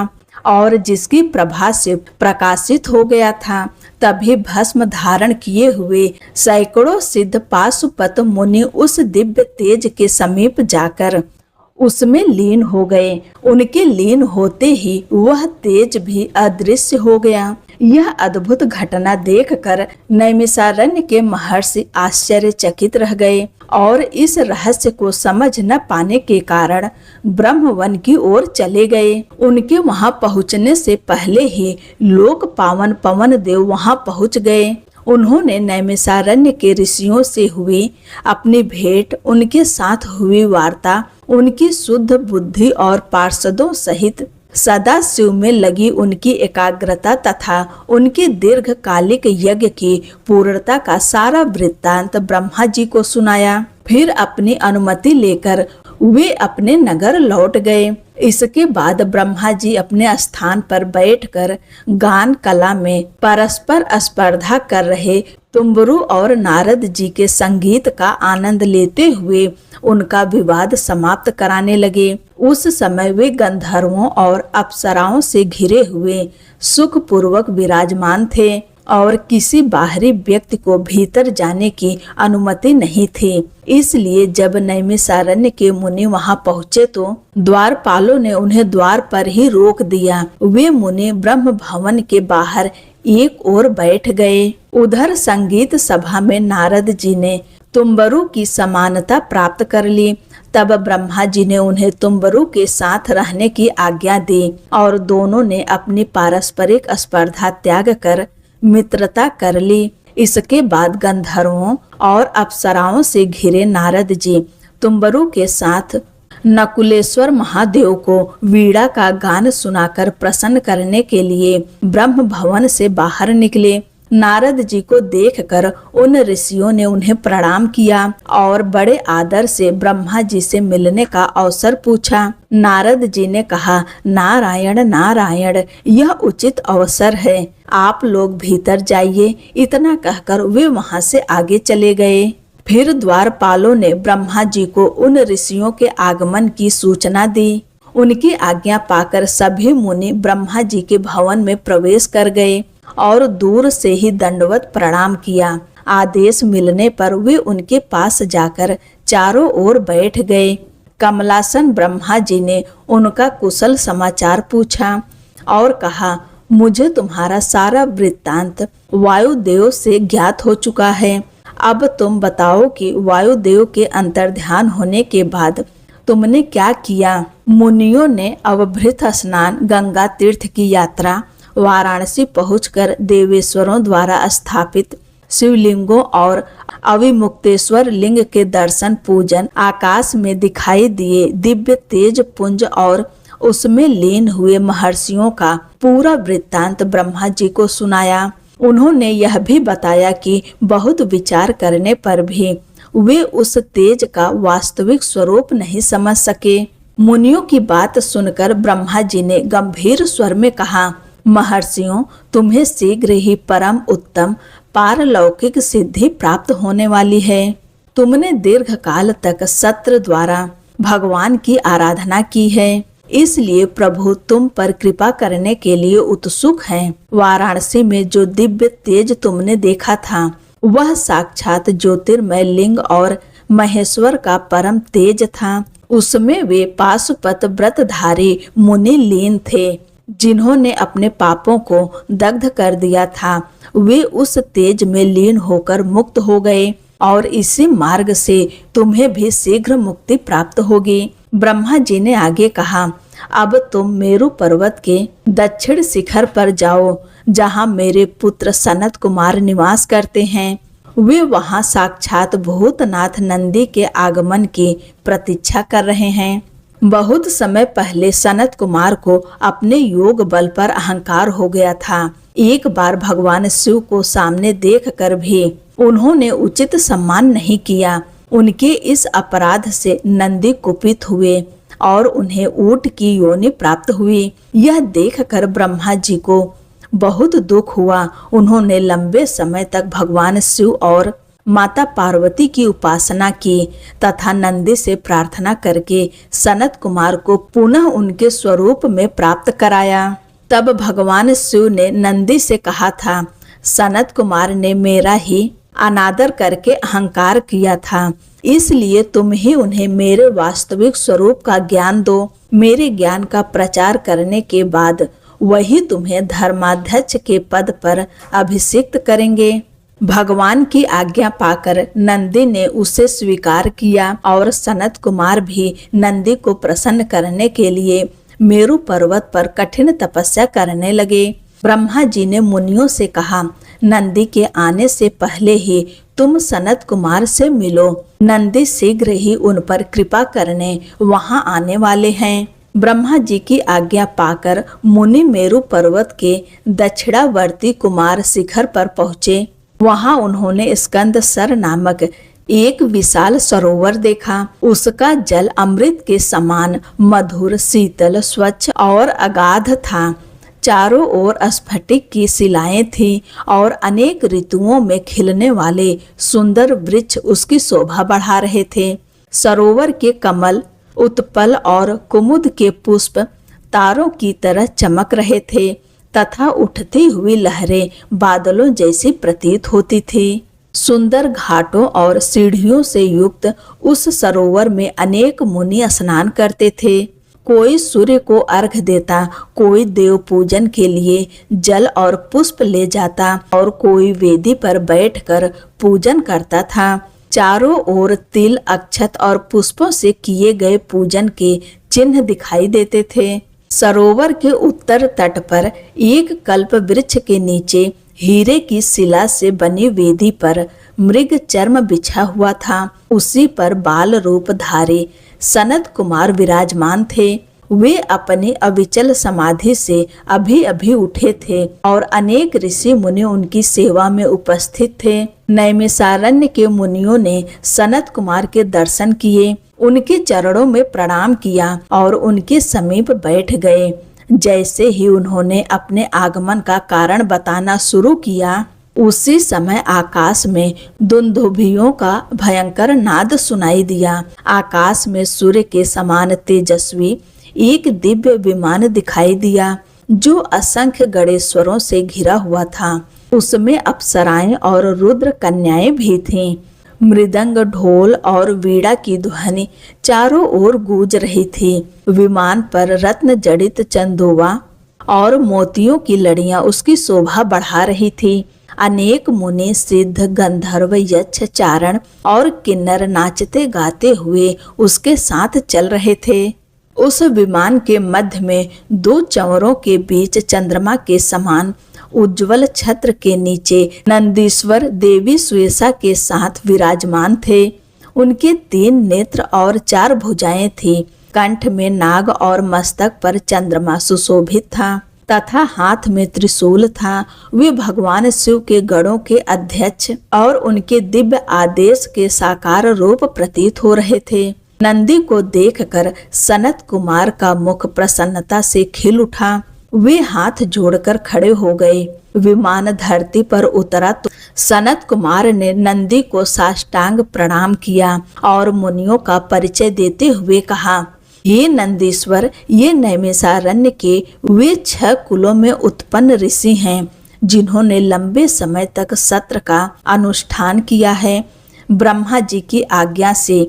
और जिसकी प्रभा से प्रकाशित हो गया था। तभी भस्म धारण किए हुए सैकड़ों सिद्ध पाशुपत मुनि उस दिव्य तेज के समीप जाकर उसमें लीन हो गए। उनके लीन होते ही वह तेज भी अदृश्य हो गया। यह अद्भुत घटना देखकर नैमिषारण्य के महर्षि आश्चर्यचकित रह गए और इस रहस्य को समझ न पाने के कारण ब्रह्मवन की ओर चले गए। उनके वहां पहुंचने से पहले ही लोक पावन पवन देव वहां पहुंच गए। उन्होंने नैमिषारण्य के ऋषियों से हुई अपनी भेंट, उनके साथ हुई वार्ता, उनकी शुद्ध बुद्धि और पार्षदों सहित सदा शिव में लगी उनकी एकाग्रता तथा उनके दीर्घकालिक यज्ञ की पूर्णता का सारा वृत्तांत ब्रह्मा जी को सुनाया। फिर अपनी अनुमति लेकर वे अपने नगर लौट गए। इसके बाद ब्रह्मा जी अपने स्थान पर बैठकर गान कला में परस्पर स्पर्धा कर रहे तुम्बरु और नारद जी के संगीत का आनंद लेते हुए उनका विवाद समाप्त कराने लगे। उस समय वे गंधर्वों और अप्सराओं से घिरे हुए सुखपूर्वक विराजमान थे और किसी बाहरी व्यक्ति को भीतर जाने की अनुमति नहीं थी। इसलिए जब नैमिषारण्य के मुनि वहां पहुंचे तो द्वारपालों ने उन्हें द्वार पर ही रोक दिया। वे मुनि ब्रह्म भवन के बाहर एक ओर बैठ गए। उधर संगीत सभा में नारद जी ने तुम्बरु की समानता प्राप्त कर ली। तब ब्रह्मा जी ने उन्हें तुम्बरु के साथ रहने की आज्ञा दी और दोनों ने अपनी पारस्परिक स्पर्धा त्याग कर मित्रता कर ली। इसके बाद गंधर्वों और अप्सराओं से घिरे नारद जी तुम्बरु के साथ नकुलेश्वर महादेव को वीणा का गान सुनाकर प्रसन्न करने के लिए ब्रह्म भवन से बाहर निकले। नारद जी को देखकर उन ऋषियों ने उन्हें प्रणाम किया और बड़े आदर से ब्रह्मा जी से मिलने का अवसर पूछा। नारद जी ने कहा, नारायण नारायण, यह उचित अवसर है, आप लोग भीतर जाइए। इतना कहकर वे वहां से आगे चले गए। फिर द्वारपालों ने ब्रह्मा जी को उन ऋषियों के आगमन की सूचना दी। उनकी आज्ञा पाकर सभी मुनि ब्रह्मा जी के भवन में प्रवेश कर गए और दूर से ही दंडवत प्रणाम किया। आदेश मिलने पर वे उनके पास जाकर चारों ओर बैठ गए। कमलासन ब्रह्मा जी ने उनका कुशल समाचार पूछा और कहा, मुझे तुम्हारा सारा वृत्तांत वायुदेव से ज्ञात हो चुका है। अब तुम बताओ कि वायुदेव के अंतर्ध्यान होने के बाद तुमने क्या किया? मुनियों ने अवभृत स्नान, गंगा तीर्थ की यात्रा, वाराणसी पहुंचकर देवेश्वरों द्वारा स्थापित शिवलिंगों और अविमुक्तेश्वर लिंग के दर्शन, पूजन, आकाश में दिखाई दिए दिव्य तेज पुंज और उसमें लीन हुए महर्षियों का पूरा वृत्तांत ब्रह्मा जी को सुनाया। उन्होंने यह भी बताया कि बहुत विचार करने पर भी वे उस तेज का वास्तविक स्वरूप नहीं समझ सके। मुनियों की बात सुनकर ब्रह्मा जी ने गंभीर स्वर में कहा, महर्षियों, तुम्हें शीघ्र ही परम उत्तम पारलौकिक सिद्धि प्राप्त होने वाली है। तुमने दीर्घ काल तक सत्र द्वारा भगवान की आराधना की है, इसलिए प्रभु तुम पर कृपा करने के लिए उत्सुक हैं। वाराणसी में जो दिव्य तेज तुमने देखा था वह साक्षात ज्योतिर्मय लिंग और महेश्वर का परम तेज था। उसमें वे पाशुपत व्रतधारी मुनि लीन थे, जिन्होंने अपने पापों को दग्ध कर दिया था। वे उस तेज में लीन होकर मुक्त हो गए और इसी मार्ग से तुम्हें भी शीघ्र मुक्ति प्राप्त होगी। ब्रह्मा जी ने आगे कहा, अब तुम मेरु पर्वत के दक्षिण शिखर पर जाओ, जहाँ मेरे पुत्र सनत कुमार निवास करते हैं। वे वहाँ साक्षात भूतनाथ नंदी के आगमन की प्रतीक्षा कर रहे हैं। बहुत समय पहले सनत कुमार को अपने योग बल पर अहंकार हो गया था। एक बार भगवान शिव को सामने देखकर भी उन्होंने उचित सम्मान नहीं किया। उनके इस अपराध से नंदी कुपित हुए और उन्हें ऊंट की योनि प्राप्त हुई। यह देखकर ब्रह्मा जी को बहुत दुख हुआ। उन्होंने लंबे समय तक भगवान शिव और माता पार्वती की उपासना की तथा नंदी से प्रार्थना करके सनत कुमार को पुनः उनके स्वरूप में प्राप्त कराया। तब भगवान शिव ने नंदी से कहा था, सनत कुमार ने मेरा ही अनादर करके अहंकार किया था, इसलिए तुम ही उन्हें मेरे वास्तविक स्वरूप का ज्ञान दो। मेरे ज्ञान का प्रचार करने के बाद वही तुम्हें धर्माध्यक्ष के पद पर अभिषिक्त करेंगे। भगवान की आज्ञा पाकर नंदी ने उसे स्वीकार किया और सनत कुमार भी नंदी को प्रसन्न करने के लिए मेरु पर्वत पर कठिन तपस्या करने लगे। ब्रह्मा जी ने मुनियों से कहा, नंदी के आने से पहले ही तुम सनत कुमार से मिलो। नंदी शीघ्र ही उन पर कृपा करने वहां आने वाले हैं। ब्रह्मा जी की आज्ञा पाकर मुनि मेरु पर्वत के दक्षिणावर्ती कुमार शिखर पर पहुँचे। वहां उन्होंने स्कंद सर नामक एक विशाल सरोवर देखा। उसका जल अमृत के समान मधुर, शीतल, स्वच्छ और अगाध था। चारों ओर स्फटिक की शिलाएं थीं और अनेक ऋतुओं में खिलने वाले सुंदर वृक्ष उसकी शोभा बढ़ा रहे थे। सरोवर के कमल, उत्पल और कुमुद के पुष्प तारों की तरह चमक रहे थे तथा उठती हुई लहरें बादलों जैसी प्रतीत होती थी। सुंदर घाटों और सीढ़ियों से युक्त उस सरोवर में अनेक मुनि स्नान करते थे। कोई सूर्य को अर्घ देता, कोई देव पूजन के लिए जल और पुष्प ले जाता और कोई वेदी पर बैठकर पूजन करता था। चारों ओर तिल, अक्षत और पुष्पों से किए गए पूजन के चिन्ह दिखाई देते थे। सरोवर के उत्तर तट पर एक कल्प वृक्ष के नीचे हीरे की शिला से बनी वेदी पर मृग चर्म बिछा हुआ था। उसी पर बाल रूप धारी सनत कुमार विराजमान थे। वे अपनी अविचल समाधि से अभी अभी उठे थे और अनेक ऋषि मुनि उनकी सेवा में उपस्थित थे। नैमिषारण्य के मुनियों ने सनत कुमार के दर्शन किए, उनके चरणों में प्रणाम किया और उनके समीप बैठ गए। जैसे ही उन्होंने अपने आगमन का कारण बताना शुरू किया, उसी समय आकाश में दुंदुभियों का भयंकर नाद सुनाई दिया। आकाश में सूर्य के समान तेजस्वी एक दिव्य विमान दिखाई दिया, जो असंख्य गणेश्वरों से घिरा हुआ था। उसमें अप्सराएं और रुद्र कन्याएं भी थीं। मृदंग, ढोल और वीणा की ध्वनि चारों ओर गूंज रही थी। विमान पर रत्न जड़ित चंदोवा और मोतियों की लड़ियां उसकी शोभा बढ़ा रही थी। अनेक मुनि सिद्ध गंधर्व यक्ष चारण और किन्नर नाचते गाते हुए उसके साथ चल रहे थे। उस विमान के मध्य में दो चंवरों के बीच चंद्रमा के समान उज्जवल छत्र के नीचे नंदीश्वर देवी सुयसा के साथ विराजमान थे। उनके 3 नेत्र और 4 भुजाएं थी। कंठ में नाग और मस्तक पर चंद्रमा सुशोभित था तथा हाथ में त्रिशूल था। वे भगवान शिव के गणों के अध्यक्ष और उनके दिव्य आदेश के साकार रूप प्रतीत हो रहे थे। नंदी को देखकर सनत कुमार का मुख प्रसन्नता से खिल उठा। वे हाथ जोड़कर खड़े हो गए। विमान धरती पर उतरा तो सनत कुमार ने नंदी को साष्टांग प्रणाम किया और मुनियों का परिचय देते हुए कहा, ये नंदीश्वर, ये नैमिषारण्य के वे 6 कुलों में उत्पन्न ऋषि हैं जिन्होंने लंबे समय तक सत्र का अनुष्ठान किया है। ब्रह्मा जी की आज्ञा से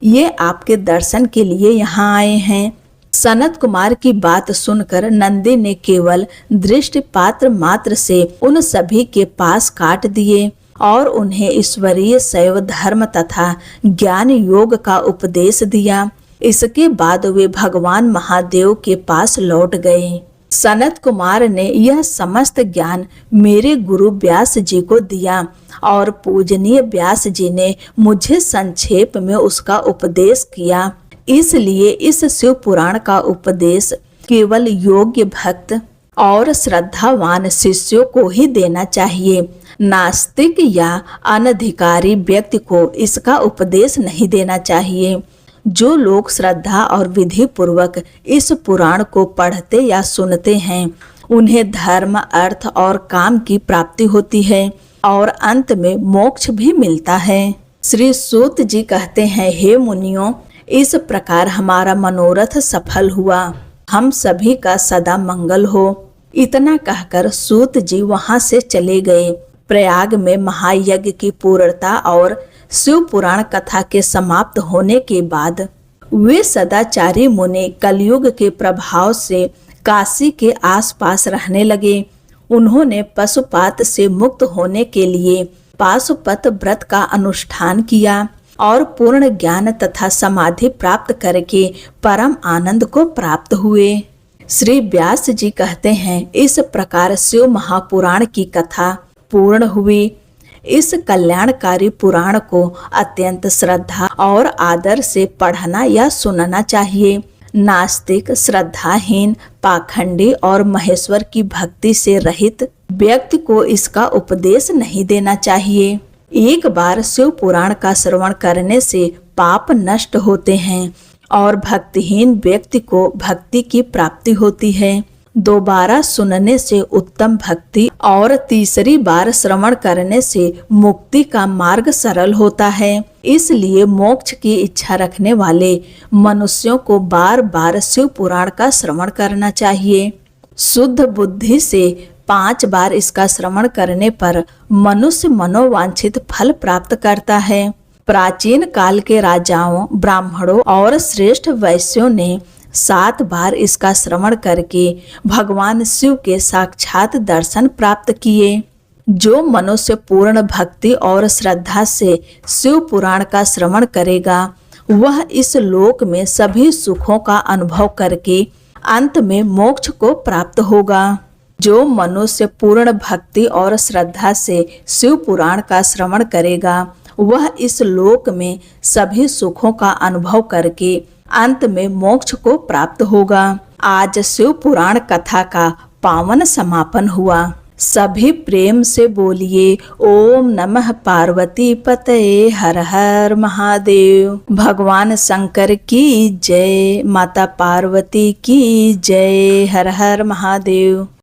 ये आपके दर्शन के लिए यहाँ आए हैं। सनत कुमार की बात सुनकर नंदी ने केवल दृष्टिपात मात्र से उन सभी के पास काट दिए और उन्हें ईश्वरीय शैव धर्म तथा ज्ञान योग का उपदेश दिया। इसके बाद वे भगवान महादेव के पास लौट गए। सनत कुमार ने यह समस्त ज्ञान मेरे गुरु व्यास जी को दिया और पूजनीय व्यास जी ने मुझे संक्षेप में उसका उपदेश किया। इसलिए इस शिव पुराण का उपदेश केवल योग्य भक्त और श्रद्धावान शिष्यों को ही देना चाहिए। नास्तिक या अनधिकारी व्यक्ति को इसका उपदेश नहीं देना चाहिए। जो लोग श्रद्धा और विधि पूर्वक इस पुराण को पढ़ते या सुनते हैं उन्हें धर्म, अर्थ और काम की प्राप्ति होती है और अंत में मोक्ष भी मिलता है। श्री सूत जी कहते हैं, हे मुनियों, इस प्रकार हमारा मनोरथ सफल हुआ। हम सभी का सदा मंगल हो। इतना कहकर सूत जी वहां से चले गए। प्रयाग में महायज्ञ की पूर्णता और शिव पुराण कथा के समाप्त होने के बाद वे सदाचारी मुनि कलयुग के प्रभाव से काशी के आसपास रहने लगे। उन्होंने पशुपात से मुक्त होने के लिए पाशुपत व्रत का अनुष्ठान किया और पूर्ण ज्ञान तथा समाधि प्राप्त करके परम आनंद को प्राप्त हुए। श्री व्यास जी कहते हैं, इस प्रकार शिव महापुराण की कथा पूर्ण हुई। इस कल्याणकारी पुराण को अत्यंत श्रद्धा और आदर से पढ़ना या सुनना चाहिए। नास्तिक, श्रद्धाहीन, पाखंडी और महेश्वर की भक्ति से रहित व्यक्ति को इसका उपदेश नहीं देना चाहिए। एक बार शिव पुराण का श्रवण करने से पाप नष्ट होते हैं और भक्तिहीन व्यक्ति को भक्ति की प्राप्ति होती है। दोबारा सुनने से उत्तम भक्ति और तीसरी बार श्रवण करने से मुक्ति का मार्ग सरल होता है। इसलिए मोक्ष की इच्छा रखने वाले मनुष्यों को बार बार शिव पुराण का श्रवण करना चाहिए। शुद्ध बुद्धि से 5 बार इसका श्रवण करने पर मनुष्य मनोवांछित फल प्राप्त करता है। प्राचीन काल के राजाओं, ब्राह्मणों और श्रेष्ठ वैश्यों ने 7 बार इसका श्रवण करके भगवान शिव के साक्षात दर्शन प्राप्त किए। जो मनुष्य पूर्ण भक्ति और श्रद्धा से शिव पुराण का श्रवण करेगा वह इस लोक में सभी सुखों का अनुभव करके अंत में मोक्ष को प्राप्त होगा। जो मनुष्य पूर्ण भक्ति और श्रद्धा से शिव पुराण का श्रवण करेगा वह इस लोक में सभी सुखों का अनुभव करके अंत में मोक्ष को प्राप्त होगा। आज शिव पुराण कथा का पावन समापन हुआ। सभी प्रेम से बोलिए ओम नमः पार्वती पतये हर हर महादेव। भगवान शंकर की जय, माता पार्वती की जय, हर हर महादेव।